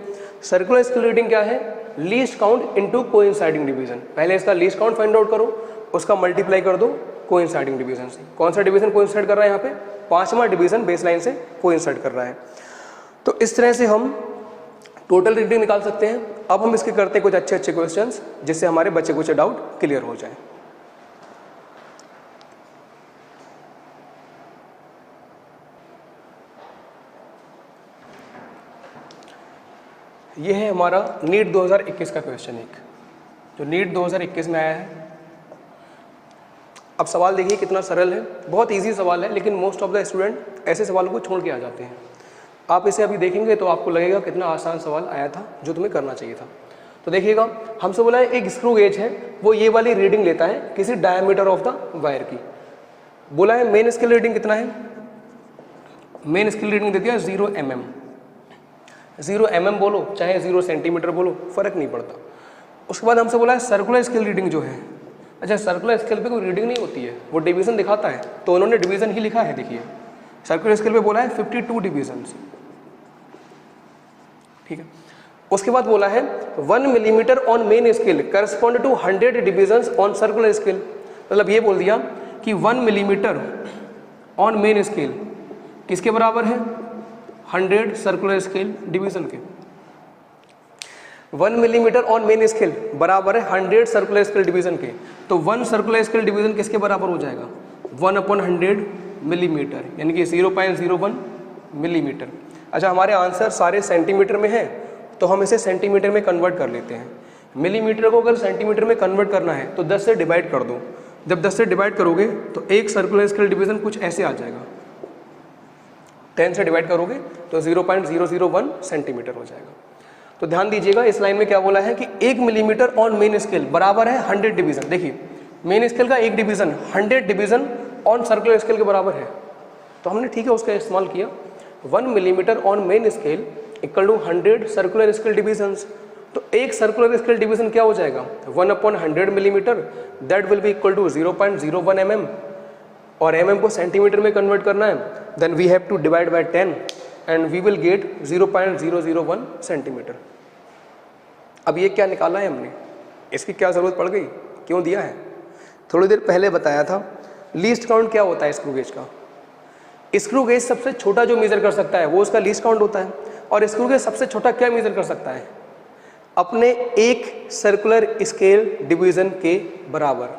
सर्कुलर स्केल रीडिंग क्या है? Least count into coinciding division. पहले इसका लीस्ट काउंट फाइंड आउट करो, उसका मल्टीप्लाई कर दो कोइंसाइडिंग डिवीजन से। कौन सा डिवीजन कोइंसाइड कर रहा है यहाँ पे? 5वां डिवीजन बेस लाइन से कोइंसाइड कर रहा है। तो इस तरह से हम टोटल रीडिंग निकाल सकते हैं। अब हम इसके करते हैं कुछ अच्छे क्वेश्चंस, जिससे हमारे बच्चे कुछ डाउट क्लियर हो जाए। ये है हमारा नीट 2021 का क्वेश्चन, एक जो नीट 2021 में आया है। अब सवाल देखिए कितना सरल है, बहुत इजी सवाल है, लेकिन मोस्ट ऑफ द स्टूडेंट ऐसे सवालों को छोड़ के आ जाते हैं। आप इसे अभी देखेंगे तो आपको लगेगा कितना आसान सवाल आया था जो तुम्हें करना चाहिए था। तो देखिएगा, हमसे बोला है एक स्क्रू गेज है, वो ये वाली रीडिंग लेता है किसी डायमीटर ऑफ द वायर की। बोला है मेन स्केल रीडिंग कितना है? मेन स्केल रीडिंग दे दिया 0 mm। 0 mm बोलो चाहे 0 सेंटीमीटर बोलो, फर्क नहीं पड़ता। उसके बाद हमसे बोला है सर्कुलर स्केल रीडिंग जो है। अच्छा, सर्कुलर स्केल पे कोई रीडिंग नहीं होती है, वो डिवीजन दिखाता है, तो उन्होंने डिवीजन ही लिखा है। देखिए, सर्कुलर स्केल पे बोला है 52 डिवीजन्स, ठीक है। उसके बाद बोला है 1 millimetre on main scale correspond to 100 divisions on circular scale. मतलब ये बोल दिया कि 1 मिलीमीटर ऑन मेन स्केल किसके बराबर है? 100 सर्कुलर स्केल डिवीजन के। 1 मिलीमीटर ऑन मेन स्केल बराबर है 100 सर्कुलर स्केल डिवीजन के। तो 1 सर्कुलर स्केल डिवीजन किसके बराबर हो जाएगा? 1/100 मिलीमीटर, यानी कि 0.01 मिलीमीटर। अच्छा, हमारे आंसर सारे सेंटीमीटर में है, तो हम इसे सेंटीमीटर में कन्वर्ट कर लेते हैं। मिलीमीटर को अगर सेंटीमीटर में कन्वर्ट करना है तो 10 से डिवाइड कर दो। जब 10 से डिवाइड करोगे तो एक सर्कुलर स्केल डिवीजन कुछ ऐसे आ जाएगा। 10 से डिवाइड करोगे तो 0.001 सेंटीमीटर हो जाएगा। तो ध्यान दीजिएगा, इस लाइन में क्या बोला है कि 1 मिलीमीटर ऑन मेन स्केल बराबर है 100 डिवीजन। देखिए, मेन स्केल का एक division 100 division on circular scale के बराबर है, तो हमने ठीक है उसका इस्तेमाल किया। 1 millimetre on main scale equal to 100 circular scale divisions. तो एक सर्कुलर स्केल डिवीजन क्या हो जाएगा 1/100 millimetre, that will be equal to 0.01 mm, और mm को सेंटीमीटर में कन्वर्ट करना है, then we have to divide by 10 and we will get 0.001 centimetre. अब ये क्या निकाला है हमने, इसकी क्या ज़रूरत पड़ गई, क्यों दिया है? थोड़ी देर पहले बताया था लीस्ट काउंट क्या होता है स्क्रू गेज का। स्क्रू गेज सबसे छोटा जो मेज़र कर सकता है वो उसका लीस्ट काउंट होता है, और स्क्रू गेज सबसे छोटा क्या मेज़र कर सकता है, अपने एक सर्कुलर स्केल डिवीज़न के बराबर।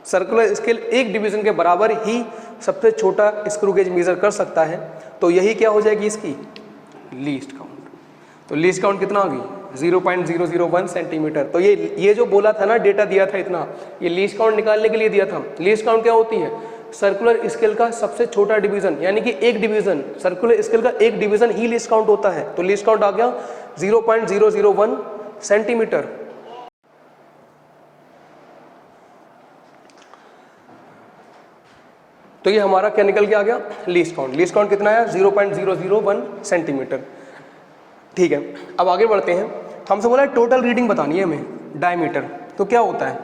सर्कुलर स्केल एक डिवीज़न के बराबर ही सबसे छोटा स्क्रू गेज मेज़र कर सकता है, तो यही क्या हो जाएगी इसकी लीस्ट काउंट। तो लीस्ट काउंट कितना होगी 0.001 सेंटीमीटर। तो ये जो बोला था ना, डेटा दिया था इतना, ये लीस्ट काउंट निकालने के लिए दिया था। लीस्ट काउंट क्या होती है, सर्कुलर स्केल का सबसे छोटा डिवीज़न, यानी कि एक डिवीज़न, सर्कुलर स्केल का एक डिवीज़न ही लीस्ट काउंट होता है। तो लीस्ट काउंट आ गया 0.001 सेंटीमीटर। तो ये हमारा क्या निकल के आ गया लीस्ट काउंट। लीस्ट काउंट कितना है 0.001 सेंटीमीटर। ठीक है, अब आगे बढ़ते हैं। हमसे बोला है टोटल रीडिंग बतानी है हमें, डायमीटर। तो क्या होता है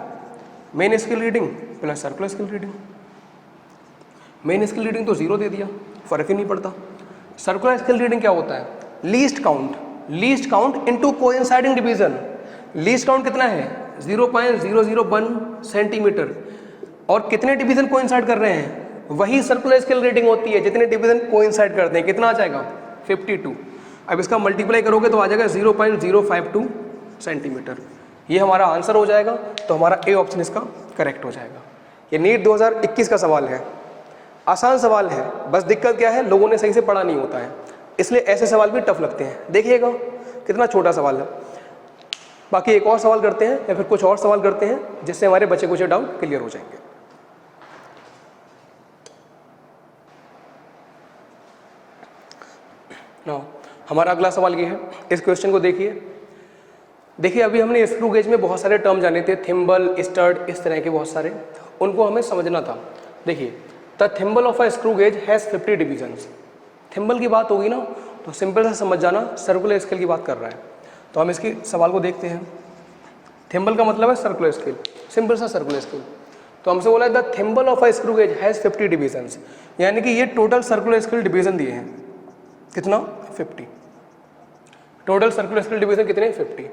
main scale reading plus circular scale reading. Main scale reading तो 0 दे दिया, फर्क ही नहीं पड़ता। सर्कुलर स्केल रीडिंग क्या होता है least count, least count into coinciding division. Least count कितना है 0.001 सेंटीमीटर, और कितने डिवीजन कोइंसाइड कर रहे हैं, वही सर्कुलर स्केल रीडिंग होती है जितने डिवीजन कोइंसाइड करते हैं। कितना आ जाएगा 52। अब इसका मल्टीप्लाई करोगे तो आ जाएगा 0.052 सेंटीमीटर। ये हमारा आंसर हो जाएगा, तो हमारा ए ऑप्शन इसका करेक्ट हो जाएगा। ये नीट 2021 का सवाल है, आसान सवाल है, बस दिक्कत क्या है लोगों ने सही से पढ़ा नहीं होता है, इसलिए ऐसे सवाल भी टफ लगते हैं। देखिएगा कितना छोटा सवाल है। बाकी एक और सवाल करते हैं या फिर कुछ और सवाल करते हैं जिससे हमारे बचे कुछ डाउट क्लियर हो जाएंगे। ना हमारा अगला सवाल ये है, इस क्वेश्चन को देखिए अभी हमने स्क्रू गेज में बहुत सारे टर्म जाने थे, थिम्बल, स्टड, इस तरह के बहुत सारे, उनको हमें समझना था। देखिए the thimble of a screw gauge has 50 divisions. Thimble की बात होगी ना तो सिंपल सा समझ जाना सर्कुलर स्केल की बात कर रहा है। तो हम इसके सवाल को देखते हैं। थिम्बल का मतलब है सर्कुलर स्केल, सिंपल सा सर्कुलर स्केल। तो हमसे बोला है the thimble of a screw gauge has 50 divisions, यानी कि ये टोटल सर्कुलर स्केल डिवीजन दिए हैं। कितना 50, टोटल सर्कुलर स्केल डिवीजन कितने 50।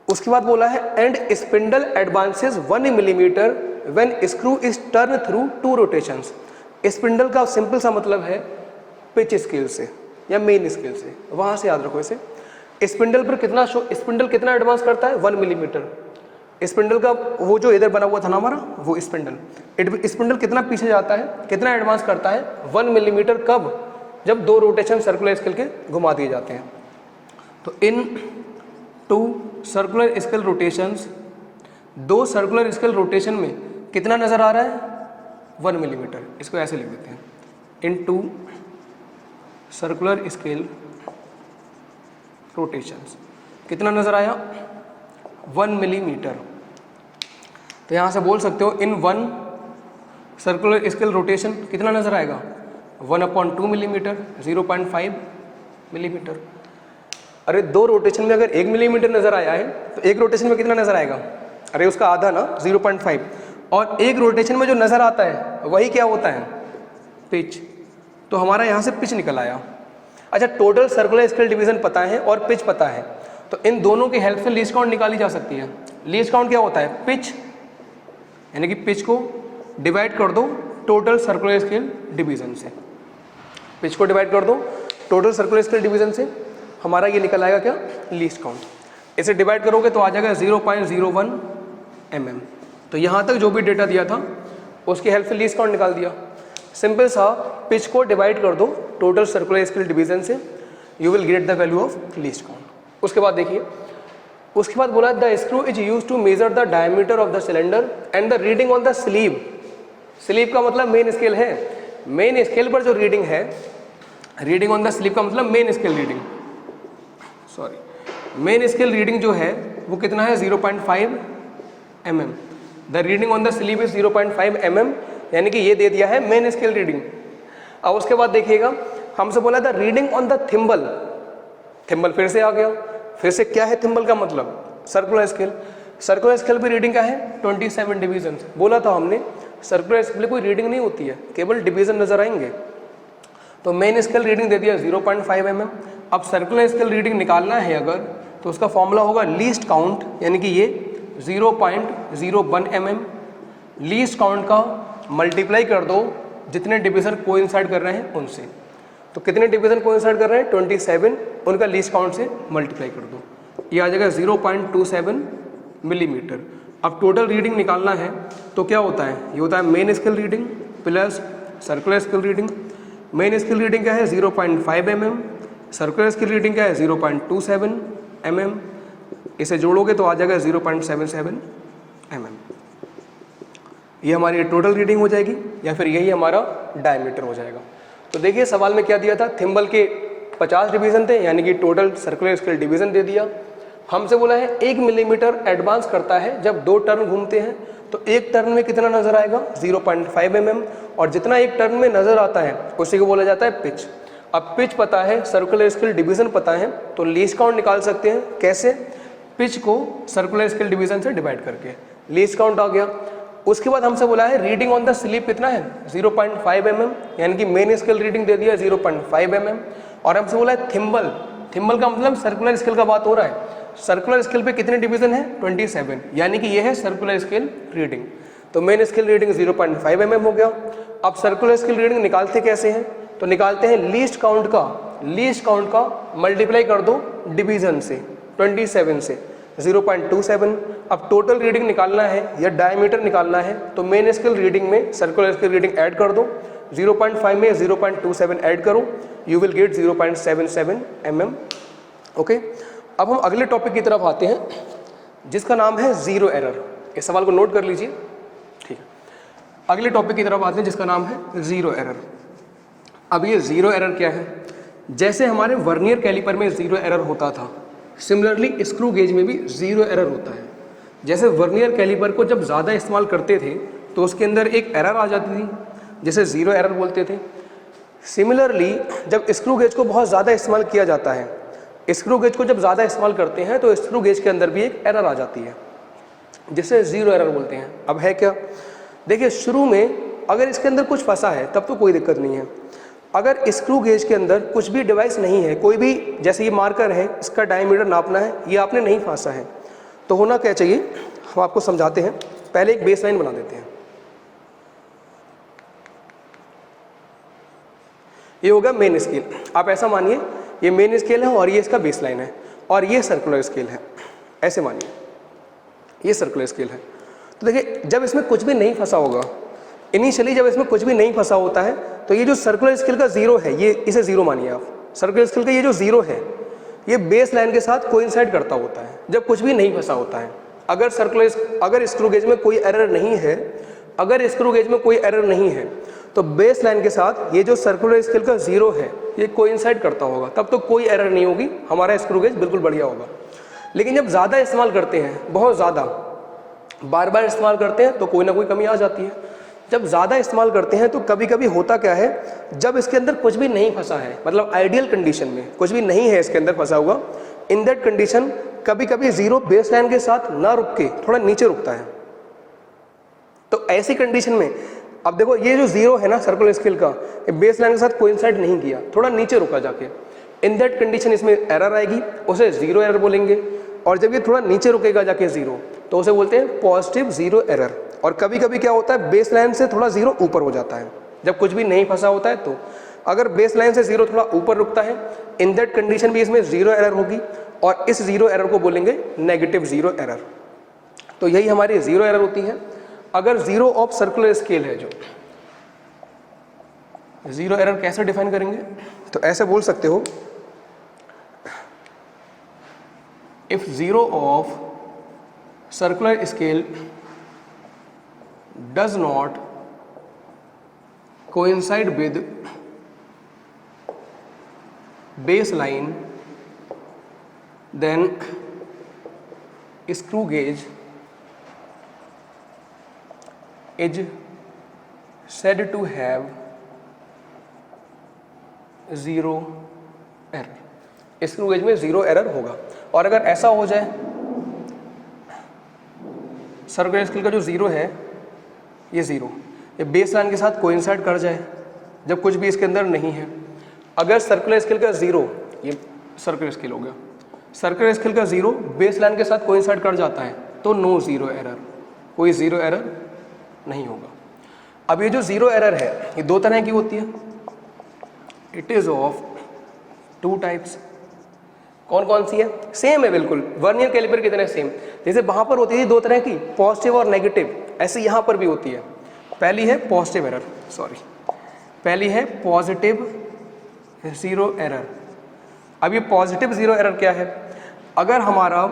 उसके बाद बोला है and spindle advances 1 millimetre when screw is turn through 2 rotations. Spindle का सिंपल सा मतलब है पिच स्केल से या मेन स्केल से, वहां से याद रखो इसे। स्पिंडल पर स्पिंडल कितना एडवांस करता है 1 मिलीमीटर। स्पिंडल का वो जो इधर बना हुआ था ना हमारा वो स्पिंडल कितना पीछे जाता है, कितना एडवांस करता है 1 मिलीमीटर। कब, जब 2 रोटेशन सर्कुलर स्केल के घुमा दिए जाते हैं। तो इन 2 circular scale rotations, 2 circular scale rotation में कितना नजर आ रहा है 1 मिलीमीटर। इसको ऐसे लिख देते हैं, इन 2 सर्कुलर स्केल रोटेशंस कितना नजर आया 1 मिलीमीटर। तो यहाँ से बोल सकते हो इन 1 सर्कुलर स्केल रोटेशन कितना नजर आएगा 1/2 मिलीमीटर, 0.5 मिलीमीटर। अरे 2 रोटेशन में अगर 1 मिलीमीटर नजर आया है तो एक रोटेशन में कितना नजर आएगा, अरे उसका आधा ना 0.5, और एक रोटेशन में जो नजर आता है वही क्या होता है पिच। तो हमारा यहाँ से पिच निकल आया। अच्छा, टोटल सर्कुलर स्केल डिवीजन पता है और पिच पता है, तो इन दोनों की हेल्प से लीस्ट काउंट निकाली जा सकती है। लीस्ट काउंट क्या होता है पिच, यानी कि पिच को डिवाइड कर दो टोटल सर्कुलर स्केल डिवीजन से। पिच को डिवाइड कर दो टोटल सर्कुलर स्केल डिवीजन से, हमारा ये निकल आएगा क्या लीस्ट काउंट। इसे डिवाइड करोगे तो आ जाएगा 0.01 mm। तो यहाँ तक जो भी डेटा दिया था उसकी हेल्प से लीस्ट काउंट निकाल दिया। सिंपल सा, पिच को डिवाइड कर दो टोटल सर्कुलर स्केल डिवीजन से, you will get the value of least count. उसके बाद देखिए, उसके बाद बोला the screw is use to measure the diameter of the cylinder and the reading on the sleeve. Sleeve का मतलब मेन स्केल है, मेन स्केल पर जो रीडिंग है, रीडिंग ऑन द स्लीव का मतलब main scale reading, main scale reading जो है वो कितना है 0.5 mm। The reading on the sleeve is 0.5 mm, यानी कि ये दे दिया है मेन स्केल रीडिंग। अब उसके बाद देखिएगा, हमसे बोला था reading on the thimble, thimble फिर से आ गया, फिर से क्या है थिम्बल का मतलब, सर्कुलर स्केल। सर्कुलर स्केल की रीडिंग क्या है 27 डिवीजन। बोला था हमने सर्कुलर स्केल कोई रीडिंग नहीं होती है, केवल डिवीजन नजर आएंगे। तो मेन स्केल रीडिंग दे दिया 0.5 mm। अब सर्कुलर स्केल रीडिंग निकालना है अगर, तो उसका फॉर्मूला होगा लीस्ट काउंट, यानी कि ये 0.01 mm। लीस्ट काउंट का मल्टीप्लाई कर दो जितने डिवीजन कोइंसाइड कर रहे हैं उनसे। तो कितने डिवीजन कोइंसाइड कर रहे हैं 27, उनका लीस्ट काउंट से मल्टीप्लाई कर दो, ये आ जाएगा 0.27 मिलीमीटर। अब टोटल रीडिंग निकालना है तो क्या होता है, ये होता है main scale reading plus circular scale reading. Main scale reading क्या है 0.5 mm, सर्कुलर स्केल रीडिंग क्या है 0.27 mm। इसे जोड़ोगे तो आ जाएगा 0.77 mm। ये हमारी टोटल रीडिंग हो जाएगी, या फिर यही हमारा डायमीटर हो जाएगा। तो देखिए सवाल में क्या दिया था, थिम्बल के 50 डिवीजन थे, यानी कि टोटल सर्कुलर स्केल डिवीजन दे दिया। हमसे बोला है 1 मिलीमीटर एडवांस करता है जब 2 टर्न घूमते हैं, तो एक टर्न में कितना नजर आएगा 0.5 mm, और जितना एक टर्न में नजर आता है उसी को बोला जाता है पिच। अब पिच पता है, सर्कुलर स्केल डिवीजन पता है, तो लीस्ट काउंट निकाल सकते हैं। कैसे, पिच को सर्कुलर स्केल डिवीजन से डिवाइड करके, लीस्ट काउंट आ गया। उसके बाद हमसे बोला है रीडिंग ऑन द स्लिप कितना है 0.5 mm, यानी कि मेन स्केल रीडिंग दे दिया 0.5 mm। और हमसे बोला है थिम्बल, थिम्बल का मतलब सर्कुलर स्केल का बात हो रहा है। सर्कुलर स्केल पे कितने डिवीजन है 27, यानी कि ये है सर्कुलर स्केल रीडिंग। तो मेन स्केल रीडिंग 0.5 mm हो गया। अब सर्कुलर स्केल रीडिंग निकालते कैसे हैं, तो निकालते हैं लीस्ट काउंट का मल्टीप्लाई कर दो डिवीजन से 27 से 0.27। अब टोटल रीडिंग निकालना है या डायमीटर निकालना है, तो मेन स्केल रीडिंग में सर्कुलर स्केल रीडिंग ऐड कर दो, 0.5 में 0.27 ऐड करो, you will gate 0.77 mm। Okay, अब हम अगले टॉपिक की तरफ आते हैं जिसका नाम है जीरो एरर। इस सवाल को नोट कर लीजिए, ठीक है। अगले टॉपिक की तरफ आते हैं जिसका नाम है जीरो एरर। अब ये जीरो एरर क्या है, जैसे हमारे वर्नियर कैलिपर में जीरो एरर होता था, सिमिलरली स्क्रू गेज में भी जीरो एरर होता है। जैसे वर्नियर कैलिपर को जब ज़्यादा इस्तेमाल करते थे तो उसके अंदर एक एरर आ जाती थी, जिसे जीरो एरर बोलते थे। सिमिलरली जब स्क्रू गेज को बहुत ज़्यादा इस्तेमाल किया जाता है, स्क्रू गेज को जब ज़्यादा इस्तेमाल करते हैं तो स्क्रू गेज के अंदर भी एक एरर आ जाती है, जिसे जीरो एरर बोलते हैं। अब है क्या, देखिए शुरू में अगर इसके अंदर कुछ फंसा है तब तो कोई दिक्कत नहीं है। अगर स्क्रू गेज के अंदर कुछ भी डिवाइस नहीं है, कोई भी, जैसे ये मार्कर है, इसका डायमीटर नापना है, ये आपने नहीं फंसा है, तो होना क्या चाहिए, हम आपको समझाते हैं। पहले एक बेसलाइन बना देते हैं। ये होगा मेन स्केल। आप ऐसा मानिए ये मेन स्केल है और ये इसका बेसलाइन है, और ये सर्कुलर स्केल है, ऐसे मानिए ये सर्कुलर स्केल है। तो देखिए जब इसमें कुछ भी नहीं फंसा होगा, इनिशियली जब इसमें कुछ भी नहीं फंसा होता है, तो ये जो सर्कुलर स्केल का जीरो है, ये इसे जीरो मानिए आप। सर्कुलर स्केल का ये जो जीरो है, ये बेस लाइन के साथ कोइंसाइड करता होता है जब कुछ भी नहीं फंसा होता है। अगर स्क्रू गेज में कोई एरर नहीं है, अगर स्क्रू गेज में कोई एरर नहीं है, तो बेस लाइन के साथ ये जो सर्कुलर स्केल का जीरो है, ये कोइंसाइड करता होगा, तब तो कोई एरर नहीं होगी, हमारा स्क्रू गेज बिल्कुल बढ़िया होगा। लेकिन जब ज़्यादा इस्तेमाल करते हैं, बहुत ज़्यादा बार बार इस्तेमाल करते हैं, तो कोई ना कोई कमी आ जाती है। जब ज़्यादा इस्तेमाल करते हैं तो कभी कभी होता क्या है, जब इसके अंदर कुछ भी नहीं फंसा है, मतलब आइडियल कंडीशन में कुछ भी नहीं है इसके अंदर फंसा हुआ, इन दैट कंडीशन कभी कभी जीरो बेस लाइन के साथ ना रुक के थोड़ा नीचे रुकता है। तो ऐसी कंडीशन में अब देखो ये जो जीरो है ना सर्कुलर स्केल का, बेस लाइन के साथ कोइंसाइड नहीं किया, थोड़ा नीचे रुका जाके, इन दैट कंडीशन इसमें एरर आएगी, उसे जीरो एरर बोलेंगे। और जब ये थोड़ा नीचे रुकेगा जाके जीरो, तो उसे बोलते हैं पॉजिटिव जीरो एरर। और कभी कभी क्या होता है, बेस लाइन से थोड़ा जीरो ऊपर हो जाता है जब कुछ भी नहीं फंसा होता है। तो अगर बेस लाइन से जीरो थोड़ा ऊपर रुकता है, इन दैट कंडीशन भी इसमें जीरो एरर होगी, और इस जीरो एरर को बोलेंगे नेगेटिव जीरो एरर। तो यही हमारी जीरो एरर होती है। अगर जीरो ऑफ सर्कुलर स्केल है, जो जीरो एरर कैसे डिफाइन करेंगे, तो ऐसे बोल सकते हो, if zero of circular scale does not coincide with baseline, then screw gauge is said to have zero error। Screw gauge में 0 एरर होगा। और अगर ऐसा हो जाए सर्कुलर स्केल का जो 0 है ये 0 ये बेस लाइन के साथ कोइंसाइड कर जाए जब कुछ भी इसके अंदर नहीं है। अगर सर्कुलर स्केल का 0, ये सर्कुलर स्केल हो गया, सर्कुलर स्केल का 0 बेस लाइन के साथ कोइंसाइड कर जाता है तो नो 0 एरर, कोई 0 एरर नहीं होगा। अब ये जो 0 एरर है ये 2 तरह की होती है। It is of 2 types. कौन कौन सी है? सेम है बिल्कुल, वर्नियर कैलिपर की तरह सेम। जैसे वहां पर होती है 2 तरह की, पॉजिटिव और नेगेटिव, ऐसे यहां पर भी होती है। पहली है पॉजिटिव एरर, पहली है पॉजिटिव 0 एरर। अब ये पॉजिटिव 0 एरर क्या है? अगर हमारा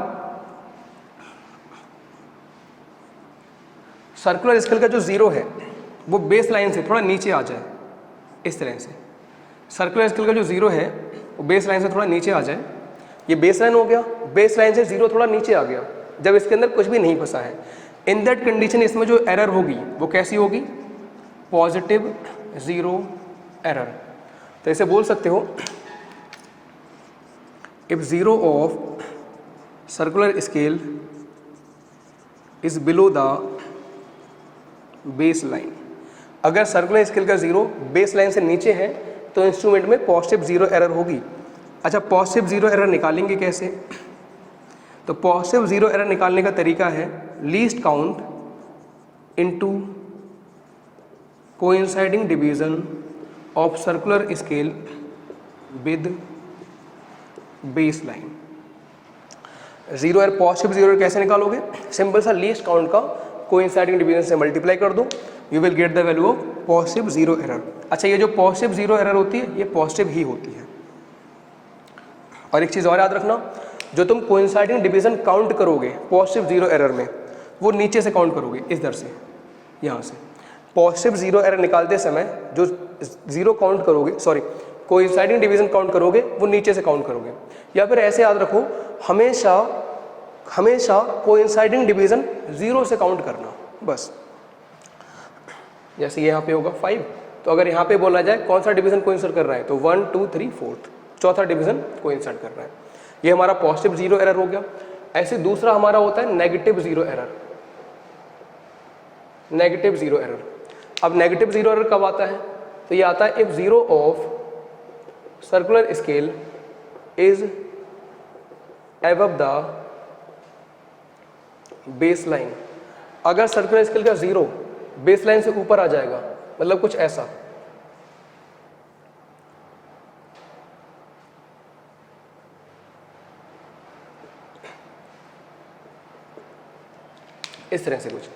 सर्कुलर स्केल का जो 0 है वो बेस लाइन से थोड़ा नीचे आ जाए, इस तरह से सर्कुलर स्केल का जो 0 है वो बेस लाइन से थोड़ा नीचे आ जाए, ये बेस लाइन हो गया, बेस लाइन से 0 थोड़ा नीचे आ गया जब इसके अंदर कुछ भी नहीं फंसा है। इन दैट कंडीशन इसमें जो एरर होगी वो कैसी होगी? Positive 0 error. तो इसे बोल सकते हो if 0 of circular scale is below the base line. अगर सर्कुलर स्केल का 0 बेस लाइन से नीचे है तो इंस्ट्रूमेंट में पॉजिटिव 0 एरर होगी। अच्छा, पॉजिटिव 0 एरर निकालेंगे कैसे? तो पॉजिटिव 0 एरर निकालने का तरीका है least count into coinciding division of circular scale with base line. 0 error, positive 0 error कैसे निकालोगे? सिंपल सा लीस्ट काउंट का कोइंसाइडिंग डिवीजन से मल्टीप्लाई कर दो, you will get the value of positive 0 error. अच्छा, ये जो पॉजिटिव 0 एरर होती है ये पॉजिटिव ही होती है। और एक चीज़ और याद रखना, जो तुम कोइंसाइडिंग डिवीजन काउंट करोगे पॉजिटिव 0 एरर में वो नीचे से काउंट करोगे, इस दर से, यहाँ से। पॉजिटिव 0 एरर निकालते समय जो 0 काउंट करोगे, कोइंसाइडिंग डिवीजन काउंट करोगे वो नीचे से काउंट करोगे। या फिर ऐसे याद रखो, हमेशा कोइंसाइडिंग डिवीजन 0 से काउंट करना, बस। जैसे यहाँ पे होगा 5, तो अगर यहाँ पे बोला जाए कौन सा डिवीजन कोइंसाइड कर रहा है तो 1 2 3 4, चौथा डिवीजन कोइंसाइड कर रहा है। ये हमारा पॉजिटिव 0 एरर हो गया। ऐसे दूसरा हमारा होता है नेगेटिव 0 एरर। नेगेटिव 0 एरर, अब नेगेटिव 0 एरर कब आता है? तो ये आता है if 0 of circular scale is above the base line. अगर सर्कुलर स्केल का 0 बेस लाइन से ऊपर आ जाएगा, मतलब कुछ ऐसा, इस तरह से कुछ।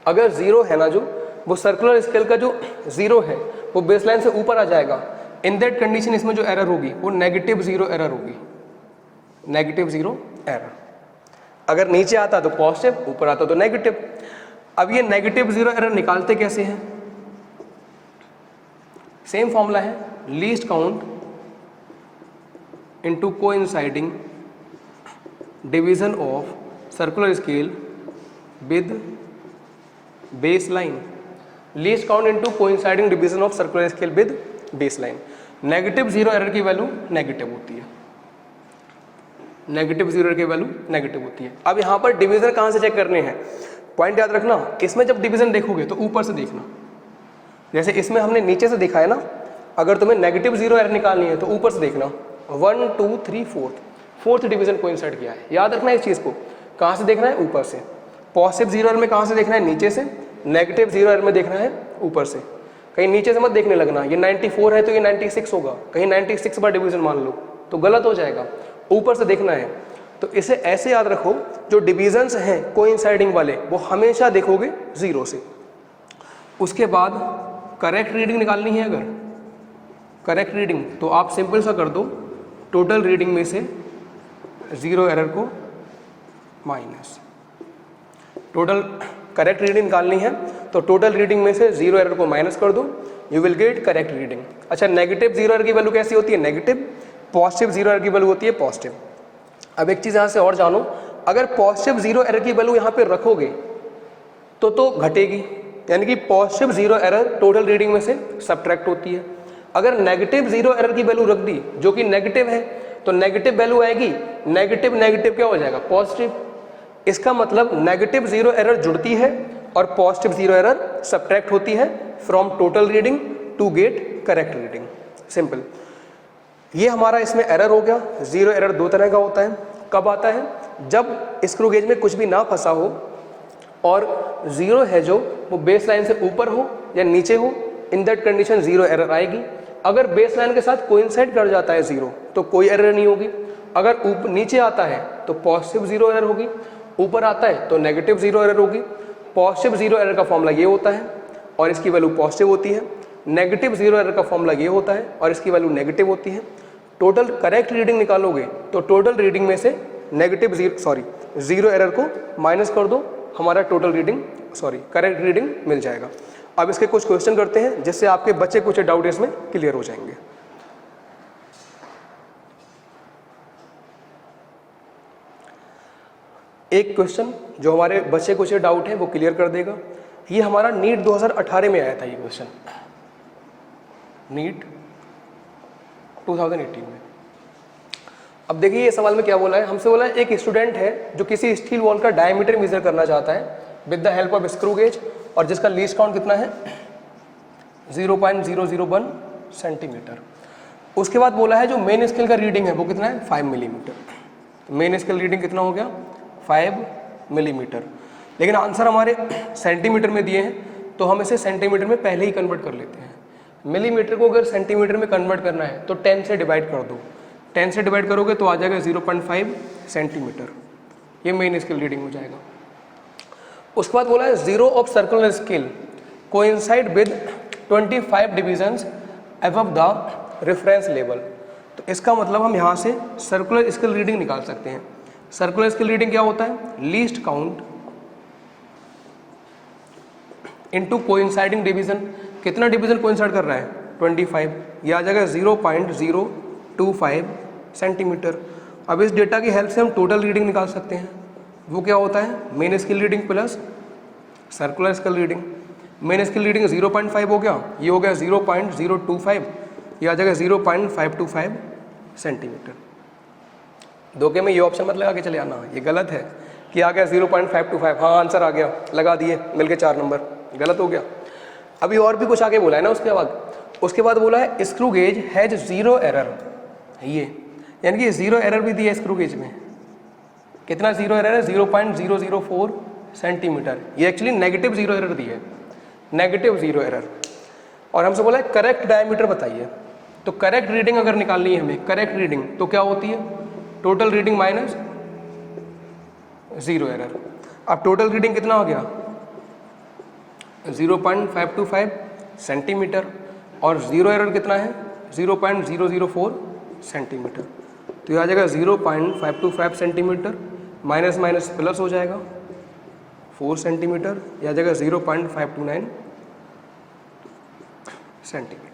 अगर 0 है ना, जो वो सर्कुलर स्केल का जो 0 है वो बेस लाइन से ऊपर आ जाएगा, इन दैट कंडीशन इसमें जो एरर होगी वो नेगेटिव 0 एरर होगी, नेगेटिव 0 एरर। अगर नीचे आता तो पॉजिटिव, ऊपर आता तो नेगेटिव। अब ये नेगेटिव 0 एरर निकालते कैसे हैं? सेम फॉर्मूला है, least count into coinciding division of circular scale with base line. Least count into coinciding division of circular scale with base line. Negative 0 error की वैल्यू नेगेटिव होती है, negative 0 की value negative होती है। अब यहाँ पर डिवीजन कहाँ से चेक करने हैं? पॉइंट याद रखना, इसमें जब डिवीजन देखोगे तो ऊपर से देखना। जैसे इसमें हमने नीचे से देखा है ना, अगर तुम्हें नेगेटिव 0 एरर निकालनी है तो ऊपर से देखना, 1 2 3 फोर्थ डिवीजन कोइंसाइड किया है। याद रखना इस चीज़ को, कहाँ से देखना है? ऊपर से। पॉजिटिव 0 एरर में कहाँ से देखना है? नीचे से। नेगेटिव 0 एरर में देखना है ऊपर से। कहीं नीचे से मत देखने लगना, ये 94 है तो ये 96 होगा, कहीं 96 बार डिवीजन मान लो तो गलत हो जाएगा। ऊपर से देखना है। तो इसे ऐसे याद रखो, जो डिवीजन्स हैं कोइंसाइडिंग वाले वो हमेशा देखोगे 0 से। उसके बाद करेक्ट रीडिंग निकालनी है। अगर करेक्ट रीडिंग तो आप सिंपल सा कर दो, टोटल रीडिंग में से 0 एरर को माइनस। टोटल करेक्ट रीडिंग निकालनी है तो टोटल रीडिंग में से 0 एरर को माइनस कर दो, you will gate correct reading. अच्छा, नेगेटिव 0 एरर की वैल्यू कैसी होती है? नेगेटिव। पॉजिटिव 0 एरर की वैल्यू होती है पॉजिटिव। अब एक चीज़ यहाँ से और जानो, अगर पॉजिटिव 0 एरर की वैल्यू यहाँ पे रखोगे तो घटेगी, यानी कि पॉजिटिव 0 एरर टोटल रीडिंग में से सब्ट्रैक्ट होती है। अगर नेगेटिव जीरो एरर की वैल्यू रख दी जो कि नेगेटिव है, तो नेगेटिव वैल्यू आएगी, नेगेटिव नेगेटिव क्या हो जाएगा, पॉजिटिव। इसका मतलब नेगेटिव जीरो एरर जुड़ती है और पॉजिटिव जीरो एरर सब्ट्रैक्ट होती है from total reading to get correct reading. Simple. ये हमारा इसमें एरर हो गया। जीरो एरर दो तरह का होता है। कब आता है, जब स्क्रू गेज में कुछ भी ना फंसा हो और जीरो है जो वो बेस लाइन से ऊपर हो या नीचे हो, in that condition zero error आएगी। अगर बेस लाइन के साथ कोइंसाइड कर जाता है जीरो तो कोई एरर नहीं होगी। अगर ऊपर नीचे आता है तो पॉजिटिव जीरो एरर होगी, ऊपर आता है तो नेगेटिव जीरो एरर होगी। पॉजिटिव जीरो एरर का फॉर्मूला ये होता है और इसकी वैल्यू पॉजिटिव होती है। नेगेटिव जीरो एरर का फॉर्मूला ये होता है और इसकी वैल्यू नेगेटिव होती है। टोटल करेक्ट रीडिंग निकालोगे तो टोटल रीडिंग में से नेगेटिव जीरो एरर को माइनस कर दो, हमारा टोटल रीडिंग करेक्ट रीडिंग मिल जाएगा। अब इसके कुछ क्वेश्चन करते हैं जिससे आपके बच्चे कुछ डाउट इसमें क्लियर हो जाएंगे। एक क्वेश्चन जो हमारे बच्चे कुछ डाउट है वो क्लियर कर देगा। ये हमारा नीट 2018 में आया था, ये क्वेश्चन नीट 2018 में। अब देखिए ये सवाल में क्या बोला है, हमसे बोला है एक स्टूडेंट है जो किसी स्टील वॉल का डायमीटर मेजर करना चाहता है with the help of screw gauge और जिसका लीस्ट काउंट कितना है 0.001 सेंटीमीटर। उसके बाद बोला है जो मेन स्केल का रीडिंग है वो कितना है 5 मिलीमीटर। तो मेन स्केल रीडिंग कितना हो गया 5 मिलीमीटर। लेकिन आंसर हमारे सेंटीमीटर में दिए हैं तो हम इसे सेंटीमीटर में पहले ही कन्वर्ट कर लेते हैं। मिलीमीटर को अगर सेंटीमीटर में कन्वर्ट करना है तो 10 से डिवाइड कर दो। 10 से डिवाइड करोगे तो आ जाएगा 0.5 सेंटीमीटर। ये मेन स्केल रीडिंग हो जाएगा। उसके बाद बोला है zero of circular scale coincide with 25 divisions above the reference level. तो इसका मतलब हम यहाँ से सर्कुलर स्केल रीडिंग निकाल सकते हैं। सर्कुलर स्केल रीडिंग क्या होता है, least count into coinciding division. कितना डिवीजन कोइंसाइड कर रहा है 25, ये आ जाएगा 0.025 सेंटीमीटर। अब इस डेटा की हेल्प से हम टोटल रीडिंग निकाल सकते हैं। वो क्या होता है main scale reading plus circular scale reading. Main scale reading 0.5 हो गया, ये हो गया 0.025, ये आ जाएगा 0.525 सेंटीमीटर। धोखे में ये ऑप्शन मत लगा के चले आना, ये गलत है कि आ गया 0.525। हाँ आंसर आ गया, लगा दिए, मिल गए 4 नंबर, गलत हो गया। अभी और भी कुछ आगे बोला है ना उसके बाद बोला है screw gauge has zero error. ये यानी कि जीरो एरर भी दिया स्क्रू गेज में। कितना जीरो एरर है 0.004 सेंटीमीटर। ये एक्चुअली नेगेटिव जीरो एरर दी है, नेगेटिव जीरो एरर। और हमसे बोला है करेक्ट डायमीटर बताइए। तो करेक्ट रीडिंग अगर निकालनी है हमें, करेक्ट रीडिंग तो क्या होती है total reading minus zero error. अब टोटल रीडिंग कितना हो गया 0.525 सेंटीमीटर और जीरो एरर कितना है 0.004 सेंटीमीटर। तो ये आ जाएगा 0.525 सेंटीमीटर, माइनस माइनस प्लस हो जाएगा 4 सेंटीमीटर, यह आ जाएगा 0.529 सेंटीमीटर।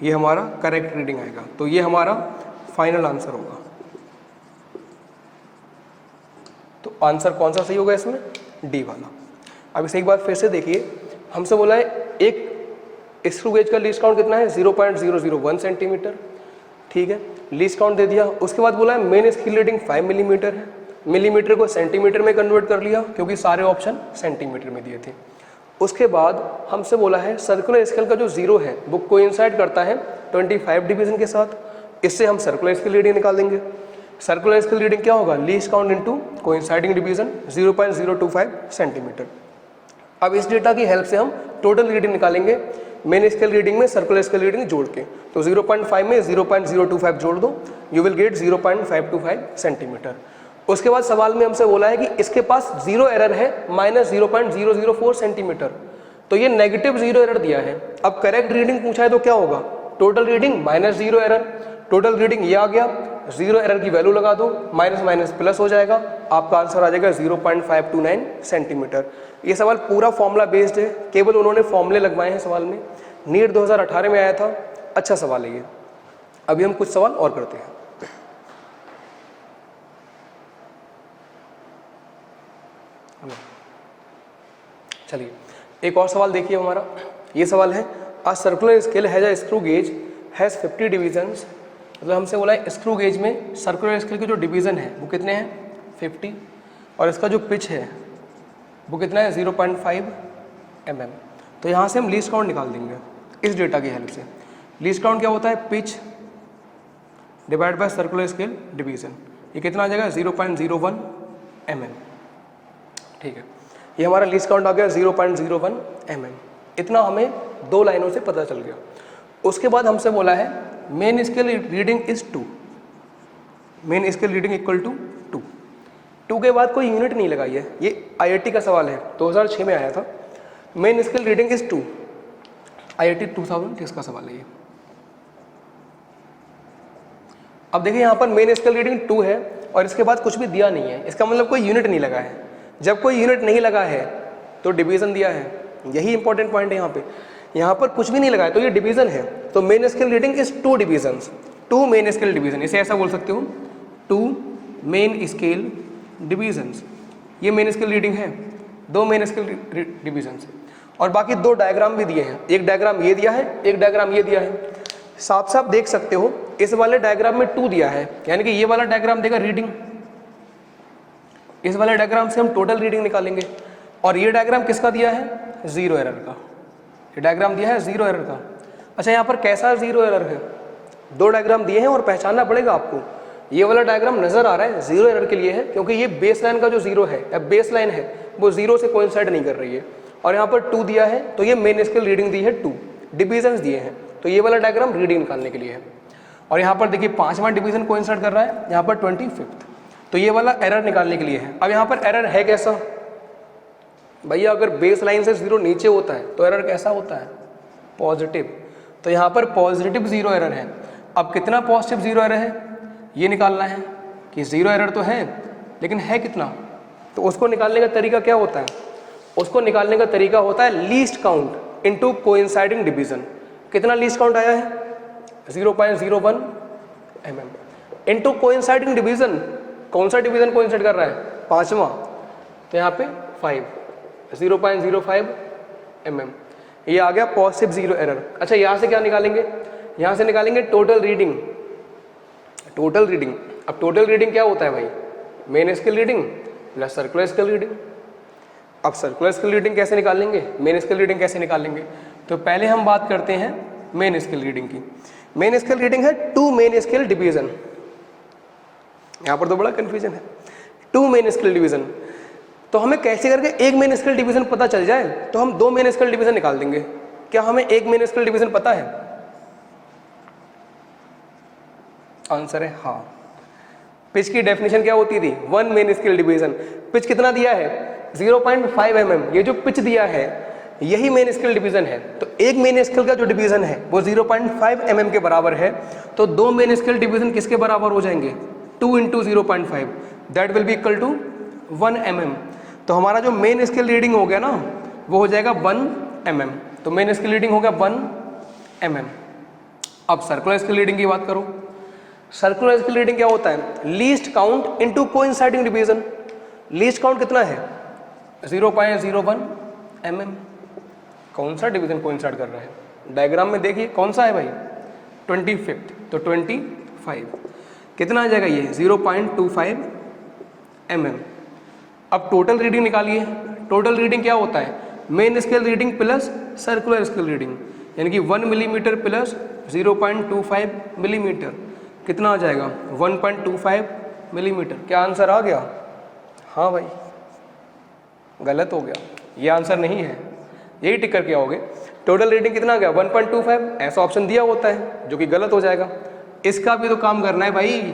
ये हमारा करेक्ट रीडिंग आएगा। तो ये हमारा फाइनल आंसर होगा। तो आंसर कौन सा सही होगा इसमें, डी वाला। अब इसे एक बार फिर से देखिए, हमसे बोला है एक स्क्रू गेज का लीस्ट काउंट कितना है 0.001 सेंटीमीटर, ठीक है, लीस्ट काउंट दे दिया। उसके बाद बोला है मेन स्केल रीडिंग 5 मिलीमीटर है, मिलीमीटर को सेंटीमीटर में कन्वर्ट कर लिया क्योंकि सारे ऑप्शन सेंटीमीटर में दिए थे। उसके बाद हमसे बोला है सर्कुलर स्केल का जो जीरो है वो कोइंसाइड करता है 25 डिवीजन के साथ, इससे हम सर्कुलर स्केल रीडिंग निकाल देंगे। सर्कुलर स्केल रीडिंग क्या होगा least count into coinciding division 0.025 centimetre. अब इस डेटा की हेल्प से हम टोटल रीडिंग निकालेंगे मेन स्केल रीडिंग में सर्कुलर स्केल रीडिंग जोड़ के। तो 0.5 में 0.025 जोड़ दो, यू विल गेट 0.525 सेंटीमीटर। उसके बाद सवाल में हमसे बोला है कि इसके पास जीरो एरर है माइनस 0.004 सेंटीमीटर, तो ये नेगेटिव जीरो एरर दिया है। अब करेक्ट रीडिंग पूछा है तो क्या होगा total reading minus zero error. Total reading ये आ गया, जीरो एरर की वैल्यू लगा दो, माइनस माइनस प्लस हो जाएगा, आपका आंसर आ जाएगा 0.529 सेंटीमीटर। ये सवाल पूरा फॉर्मूला बेस्ड है, केवल उन्होंने फॉर्मूले लगवाए हैं सवाल में। नीट 2018 में आया था, अच्छा सवाल है ये। अभी हम कुछ सवाल और करते हैं। चलिए एक और सवाल देखिए हमारा। ये सवाल है a circular scale has a screw gauge has 50 divisions, मतलब हमसे बोला है स्क्रू गेज में सर्कुलर स्केल के जो डिवीज़न है वो कितने हैं 50, और इसका जो पिच है वो कितना है 0.5 mm। तो यहाँ से हम लीस्ट काउंट निकाल देंगे इस डेटा की हेल्प से। लीस्ट काउंट क्या होता है, pitch divide bye circular scale division, ये कितना आ जाएगा 0.01 mm। ठीक है, ये हमारा लीस्ट काउंट आ गया 0.01 mm। इतना हमें 2 लाइनों से पता चल गया। उसके बाद हमसे बोला है main scale reading is 2, main scale reading equal to 2 के बाद कोई यूनिट नहीं लगाई है, ये IIT का सवाल है, 2006 में आया था। Main scale reading is 2, IIT 2006 का सवाल है ये। अब देखिए यहाँ पर मेन स्केल रीडिंग 2 है और इसके बाद कुछ भी दिया नहीं है, इसका मतलब कोई यूनिट नहीं लगा है। जब कोई यूनिट नहीं लगा है तो डिवीज़न दिया है, यही इंपॉर्टेंट पॉइंट है यहाँ पे। यहाँ पर कुछ भी नहीं लगा है तो ये डिवीज़न है, तो main scale reading is 2 divisions, 2 main scale division, इसे ऐसा बोल सकते हो 2 मेन स्केल डिवीजन्स। ये मेन स्केल रीडिंग है, 2 मेन स्केल डिवीजन्स, और बाकी 2 डायग्राम भी दिए हैं, एक डायग्राम ये दिया है, एक डायग्राम ये दिया है। साफ साफ देख सकते हो इस वाले डायग्राम में 2 दिया है, यानी कि ये वाला डायग्राम देगा रीडिंग, इस वाले डायग्राम से हम टोटल रीडिंग निकालेंगे। और ये डायग्राम किसका दिया है, 0 एरर का, ये डायग्राम दिया है 0 एरर का। अच्छा, यहाँ पर कैसा 0 एरर है, 2 डायग्राम दिए हैं और पहचानना पड़ेगा आपको। ये वाला डायग्राम नजर आ रहा है 0 एरर के लिए है, क्योंकि ये बेस लाइन का जो 0 है या बेस लाइन है वो 0 से कोइंसाइड नहीं कर रही है। और यहाँ पर 2 दिया है तो ये मेन स्केल रीडिंग दी है 2, डिवीजन्स दिए हैं, तो ये वाला डायग्राम रीडिंग निकालने के लिए है। और यहाँ पर देखिए 5वां डिवीजन कोइंसाइड कर रहा है, यहाँ पर 25th, तो ये वाला एरर निकालने के लिए है। अब यहाँ पर एरर है कैसा भैया, अगर बेस लाइन से 0 नीचे होता है तो एरर कैसा होता है, पॉजिटिव, तो यहाँ पर पॉजिटिव 0 एरर है। अब कितना पॉजिटिव 0 एरर है ये निकालना है कि 0 एरर तो है लेकिन है कितना, तो उसको निकालने का तरीका क्या होता है, उसको निकालने का तरीका होता है least count into coinciding division. कितना लीस्ट काउंट आया है 0.01 mm इनटू कोइंसाइडिंग डिवीजन, कौन सा डिवीजन कोइंसाइड कर रहा है 5वां, तो यहाँ पे 5, 0.05 mm, ये आ गया पॉजिटिव 0 एरर। अच्छा, यहाँ से क्या निकालेंगे, यहाँ से निकालेंगे टोटल रीडिंग, टोटल रीडिंग। अब टोटल रीडिंग क्या होता है भाई, main scale reading plus circular scale reading. अब सर्कुलर स्केल रीडिंग कैसे निकालेंगे, मेन स्केल रीडिंग कैसे निकालेंगे, तो पहले हम बात करते हैं मेन स्केल रीडिंग की। मेन स्केल रीडिंग है 2 मेन स्केल डिवीजन, यहाँ पर तो बड़ा कंफ्यूजन है, 2 मेन स्केल डिवीजन। तो हमें कैसे करके एक मेन स्केल डिवीजन पता चल जाए, तो हम 2 मेन स्केल डिवीजन निकाल देंगे। क्या हमें एक मेन स्केल डिवीजन पता है, आंसर है हाँ। पिच की डेफिनेशन क्या होती थी, 1 मेन स्केल डिवीजन। पिच कितना दिया है 0.5 mm, ये जो पिच दिया है यही मेन स्केल डिवीजन है। तो एक मेन स्केल का जो डिवीजन है वो 0.5 mm के बराबर है, तो 2 मेन स्केल डिवीजन किसके बराबर हो जाएंगे, 2 × 0.5, that will be equal to 1 mm। तो हमारा जो मेन स्केल रीडिंग हो गया ना वो हो जाएगा 1 mm, तो मेन स्केल रीडिंग हो गया 1 mm। अब सर्कुलर स्केल रीडिंग की बात करो, सर्कुलर स्केल रीडिंग क्या होता है, least count into coinciding division. Least count कितना है 0.01 mm। कौन सा डिवीजन कोइंसाइड कर रहा है, डायग्राम में देखिए कौन सा है भाई 25th, तो 25 कितना आ जाएगा ये 0.25 mm। अब टोटल रीडिंग निकालिए, टोटल रीडिंग क्या होता है, main scale reading plus circular scale reading, यानी कि 1 मिलीमीटर प्लस 0.25 मिलीमीटर, कितना आ जाएगा 1.25 मिलीमीटर। क्या आंसर आ गया, हाँ भाई, गलत हो गया, ये आंसर नहीं है, यही टिक करके आओगे। टोटल रीडिंग कितना आ गया 1.25, ऐसा ऑप्शन दिया होता है जो कि गलत हो जाएगा। इसका भी तो काम करना है भाई,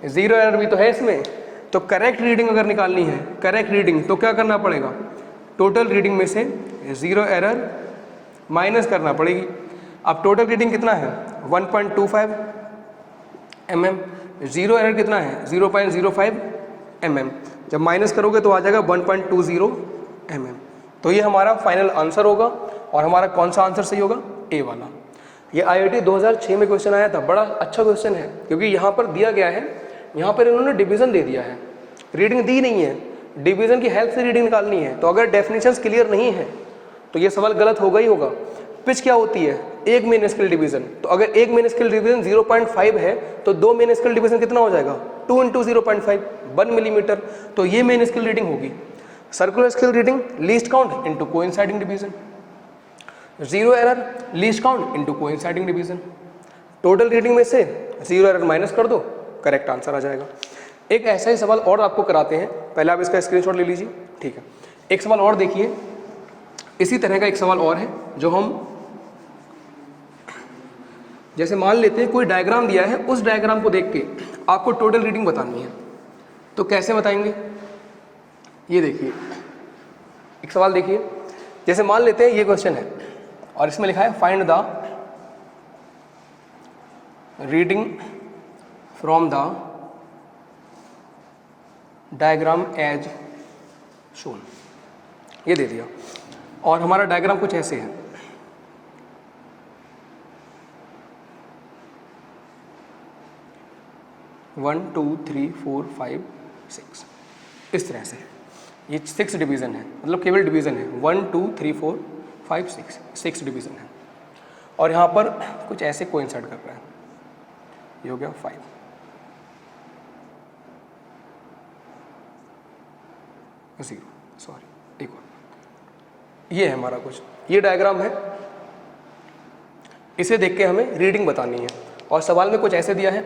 0 एरर भी तो है इसमें, तो करेक्ट रीडिंग अगर निकालनी है, करेक्ट रीडिंग, तो क्या करना पड़ेगा, टोटल रीडिंग में से 0 एरर माइनस करना पड़ेगी। अब टोटल रीडिंग कितना है 1.25 mm, 0 एरर कितना है 0.05 mm, जब माइनस करोगे तो आ जाएगा 1.20 mm। तो ये हमारा फाइनल आंसर होगा, और हमारा कौन सा आंसर सही होगा, ए वाला। ये IIT 2006 में क्वेश्चन आया था, बड़ा अच्छा क्वेश्चन है, क्योंकि यहाँ पर दिया गया है, यहाँ पर इन्होंने डिवीजन दे दिया है, रीडिंग दी नहीं है, डिवीजन की हेल्प से रीडिंग निकालनी है। तो अगर डेफिनेशंस क्लियर नहीं है तो ये सवाल गलत होगा ही होगा। पिच क्या होती है, एक मेन स्केल डिवीजन। तो अगर एक मेन स्केल डिवीजन 0.5 है तो दो मेन स्केल डिवीजन कितना हो जाएगा, 2 × 0.5 1 मिलीमीटर। तो ये मेन स्केल रीडिंग होगी। Circular scale reading least count into coinciding division, zero error least count into coinciding division. Total reading में से जीरो एरर माइनस कर दो, करेक्ट आंसर आ जाएगा। एक ऐसा ही सवाल और आपको कराते हैं, पहले आप इसका स्क्रीनशॉट ले लीजिए, ठीक है। एक सवाल और देखिए, इसी तरह का एक सवाल और है जो हम जैसे मान लेते हैं कोई डायग्राम दिया है, उस डायग्राम को देख के आपको टोटल रीडिंग बतानी है। तो कैसे बताएंगे, ये देखिए एक सवाल देखिए, जैसे मान लेते हैं ये क्वेश्चन है और इसमें लिखा है find the reading from the diagram as shown, ये दे दिया और हमारा डायग्राम कुछ ऐसे है। One two three four five six, इस तरह से ये 6 डिवीज़न है, मतलब केवल डिवीज़न है 1 2 3 4 5 6 डिवीज़न है। और यहाँ पर कुछ ऐसे कोइंसाइड कर रहा है, ये हो गया 5। सॉरी एक और, ये है हमारा कुछ, ये डायग्राम है, इसे देख के हमें रीडिंग बतानी है। और सवाल में कुछ ऐसे दिया है,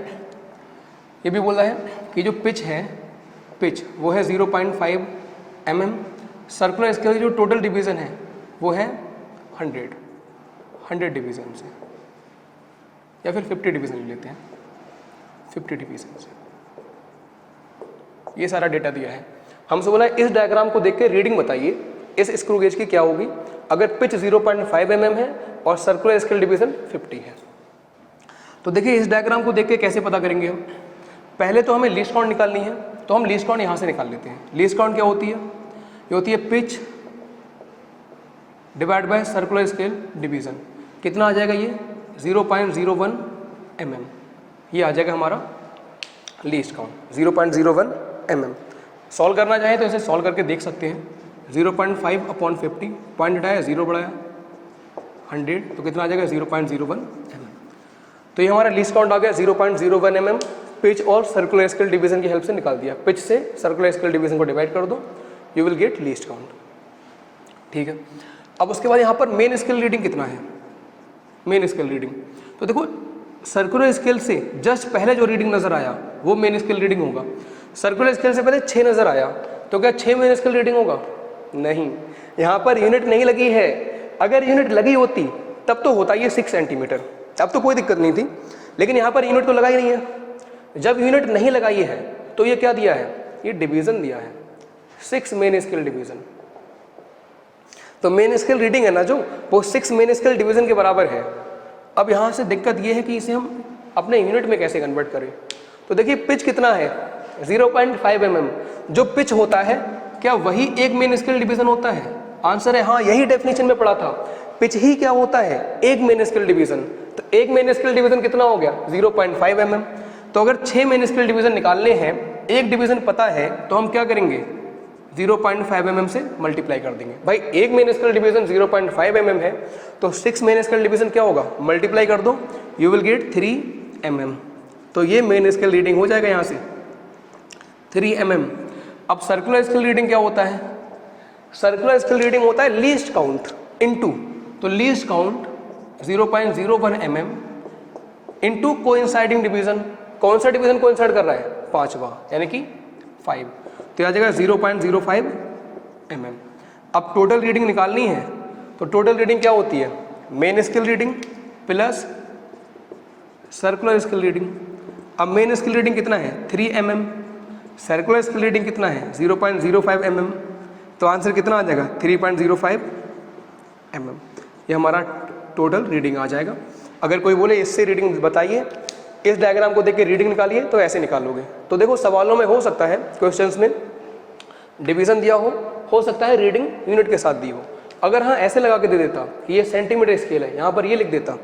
ये भी बोला है कि जो पिच है, पिच वो है 0.5 mm, सर्कुलर स्केल जो टोटल डिवीज़न है वो है 100 डिवीज़न से, या फिर 50 डिवीज़न ले लेते हैं, 50 डिवीज़न से। ये सारा डेटा दिया है। हमसे बोला है इस डायग्राम को देख के रीडिंग बताइए इस स्क्रू गेज की क्या होगी अगर पिच 0.5 mm है और सर्कुलर स्केल डिवीज़न 50 है। तो देखिए इस डायग्राम को देख के कैसे पता करेंगे हम, पहले तो हमें लीस्ट काउंट निकालनी है, तो हम लीस्ट काउंट यहाँ से निकाल लेते हैं। लीस्ट काउंट क्या होती है, ये होती है pitch divide bye circular scale division. कितना आ जाएगा ये 0.01 mm, ये आ जाएगा हमारा लीस्ट काउंट 0.01 mm। सॉल्व करना चाहें तो इसे सॉल्व करके देख सकते हैं। 0.5/50, पॉइंट हटाया 0 बढ़ाया 100, तो कितना आ जाएगा 0.01 mm। तो ये हमारा लीस्ट काउंट आ गया 0.01 mm। पिच और सर्कुलर स्केल डिवीजन की हेल्प से निकाल दिया। पिच से सर्कुलर स्केल डिवीजन को डिवाइड कर दो, you will gate least count, ठीक है। अब उसके बाद यहाँ पर मेन स्केल रीडिंग कितना है, मेन स्केल रीडिंग, तो देखो सर्कुलर स्केल से जस्ट पहले जो रीडिंग नजर आया वो मेन स्केल रीडिंग होगा। सर्कुलर स्केल से पहले 6 नजर आया, तो क्या 6 मेन स्केल रीडिंग होगा, नहीं, यहाँ पर यूनिट नहीं लगी है। अगर यूनिट लगी होती तब तो होता ये 6 सेंटीमीटर, तब तो कोई दिक्कत नहीं थी, लेकिन यहाँ पर यूनिट तो लगा ही नहीं है। जब यूनिट नहीं लगाई है तो ये क्या दिया है, ये डिवीजन दिया है, 6 मेन स्केल डिवीजन। तो मेन स्केल रीडिंग है ना जो, वो 6 मेन स्केल डिवीजन के बराबर है। अब यहाँ से दिक्कत ये है कि इसे हम अपने यूनिट में कैसे कन्वर्ट करें। तो देखिए पिच कितना है 0.5 mm, जो पिच होता है क्या वही एक मेन स्केल डिवीजन होता है, आंसर है हाँ, यही डेफिनेशन में पढ़ा था, पिच ही क्या होता है, एक मेन स्केल डिवीजन। तो एक मेन स्केल डिवीजन कितना हो गया 0.5 mm। तो अगर 6 मेन स्केल डिवीजन निकालने हैं, एक डिवीजन पता है, तो हम क्या करेंगे 0.5 mm से मल्टीप्लाई कर देंगे। भाई एक मेन स्केल डिवीजन 0.5 mm है, तो 6 मेन स्केल डिवीजन क्या होगा, मल्टीप्लाई कर दो, यू विल गेट 3 mm। तो ये मेन स्केल रीडिंग हो जाएगा यहाँ से 3 mm। अब सर्कुलर स्केल रीडिंग क्या होता है, सर्कुलर स्केल रीडिंग होता है लीस्ट काउंट इनटू, तो least count 0.01 mm into coinciding division. कौन सा डिवीजन कोइंसाइड कर रहा है, 5वां, यानी कि 5, तो आ जाएगा 0.05 mm। अब टोटल रीडिंग निकालनी है, तो टोटल रीडिंग क्या होती है, main scale reading plus circular scale reading. अब मेन स्केल रीडिंग कितना है 3 mm, सर्कुलर स्केल रीडिंग कितना है 0.05 mm, तो आंसर कितना आ जाएगा 3.05 mm। ये हमारा टोटल रीडिंग आ जाएगा। अगर कोई बोले इससे रीडिंग बताइए, इस डायग्राम को देख के रीडिंग निकालिए, तो ऐसे निकालोगे। तो देखो सवालों में हो सकता है, क्वेश्चंस में डिवीजन दिया हो सकता है रीडिंग यूनिट के साथ दी हो। अगर हाँ ऐसे लगा के दे देता कि ये सेंटीमीटर स्केल है, यहाँ पर ये लिख देता,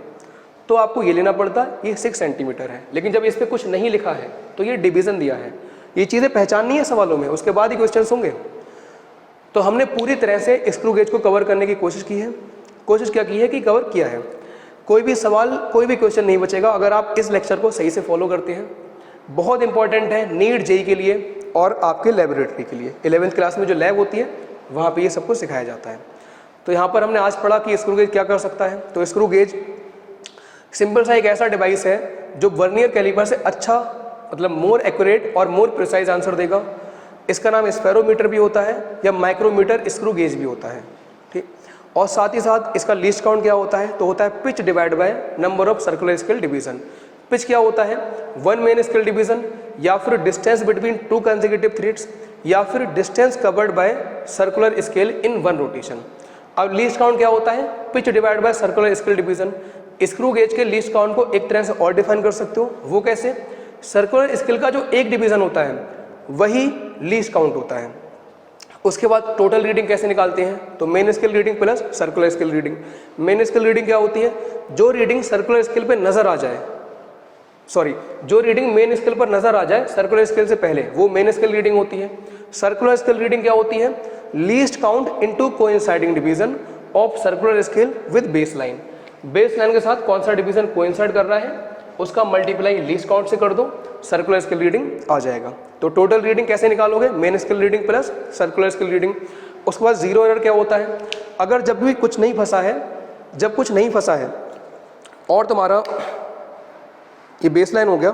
तो आपको ये लेना पड़ता ये 6 सेंटीमीटर है। लेकिन जब इस पर कुछ नहीं लिखा है तो ये डिवीजन दिया है। ये चीज़ें पहचाननी है सवालों में, उसके बाद ही क्वेश्चन होंगे। तो हमने पूरी तरह से स्क्रू गेज को कवर करने की कोशिश की है। कोशिश क्या की है कि कवर किया है। कोई भी सवाल, कोई भी क्वेश्चन नहीं बचेगा अगर आप इस लेक्चर को सही से फॉलो करते हैं। बहुत इंपॉर्टेंट है नीट जेई के लिए और आपके लेबोरेटरी के लिए। 11th क्लास में जो लैब होती है वहाँ पे ये सब कुछ सिखाया जाता है। तो यहाँ पर हमने आज पढ़ा कि स्क्रू गेज क्या कर सकता है। तो स्क्रू गेज सिंपल सा एक ऐसा डिवाइस है जो वर्नियर कैलिपर से अच्छा, मतलब मोर एक्यूरेट और मोर प्रिसाइज आंसर देगा। इसका नाम स्फेरोमीटर भी होता है या माइक्रोमीटर स्क्रू गेज भी होता है, ठीक। और साथ ही साथ इसका लीस्ट काउंट क्या होता है, तो होता है pitch divide by number of circular scale division. Pitch क्या होता है, 1 मेन स्केल डिवीजन, या फिर डिस्टेंस बिटवीन 2 कंसेक्यूटिव थ्रेड्स, या फिर distance covered by circular scale in 1 rotation. अब लीस्ट काउंट क्या होता है, pitch divide bye circular scale division. Screw gauge के लीस्ट काउंट को एक तरह से और डिफाइन कर सकते हो, वो कैसे, सर्कुलर स्केल का जो एक डिवीजन होता है वही लीस्ट काउंट होता है। उसके बाद टोटल रीडिंग कैसे निकालते हैं, तो main scale reading plus circular scale reading. Main scale reading क्या होती है, जो रीडिंग सर्कुलर स्केल पे नजर आ जाए, जो रीडिंग मेन स्केल पर नजर आ जाए सर्कुलर स्केल से पहले, वो मेन स्केल रीडिंग होती है। सर्कुलर स्केल रीडिंग क्या होती है, least count into coinciding division of circular scale with base line. Base line के साथ कौन सा डिवीजन कोइंसाइड कर रहा है उसका मल्टीप्लाई लीस्ट काउंट से कर दो, सर्कुलर स्केल रीडिंग आ जाएगा। तो टोटल रीडिंग कैसे निकालोगे, main scale reading plus circular scale reading. उसके बाद जीरो एरर क्या होता है, अगर जब भी कुछ नहीं फंसा है, जब कुछ नहीं फंसा है और तुम्हारा ये बेस लाइन हो गया,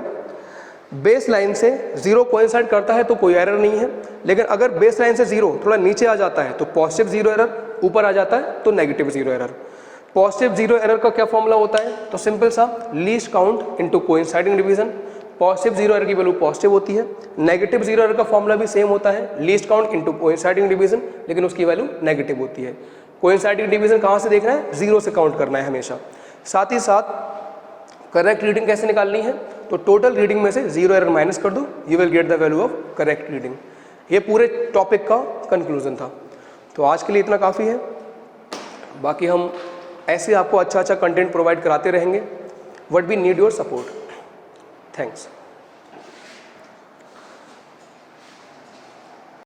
बेस लाइन से जीरो कोइंसाइड करता है तो कोई एरर नहीं है। लेकिन अगर बेस लाइन से जीरो थोड़ा नीचे आ जाता है तो पॉजिटिव जीरो एरर, ऊपर आ जाता है तो negative zero error. Positive zero error का क्या फॉर्मूला होता है, तो सिंपल सा least count into coinciding division. Positive zero error की वैल्यू पॉजिटिव होती है। नेगेटिव जीरो एरर का फॉर्मूला भी सेम होता है, least count into coinciding division, लेकिन उसकी वैल्यू नेगेटिव होती है। कोइंसाइडिंग डिवीजन कहाँ से देखना है, जीरो से काउंट करना है हमेशा। साथ ही साथ करेक्ट रीडिंग कैसे निकालनी है, तो टोटल रीडिंग में से जीरो एरर माइनस कर दो, you will get the value of correct reading. ये पूरे टॉपिक का कंक्लूजन था। तो आज के लिए इतना काफ़ी है, बाकी हम ऐसे आपको अच्छा कंटेंट प्रोवाइड कराते रहेंगे। But we need your support. Thanks.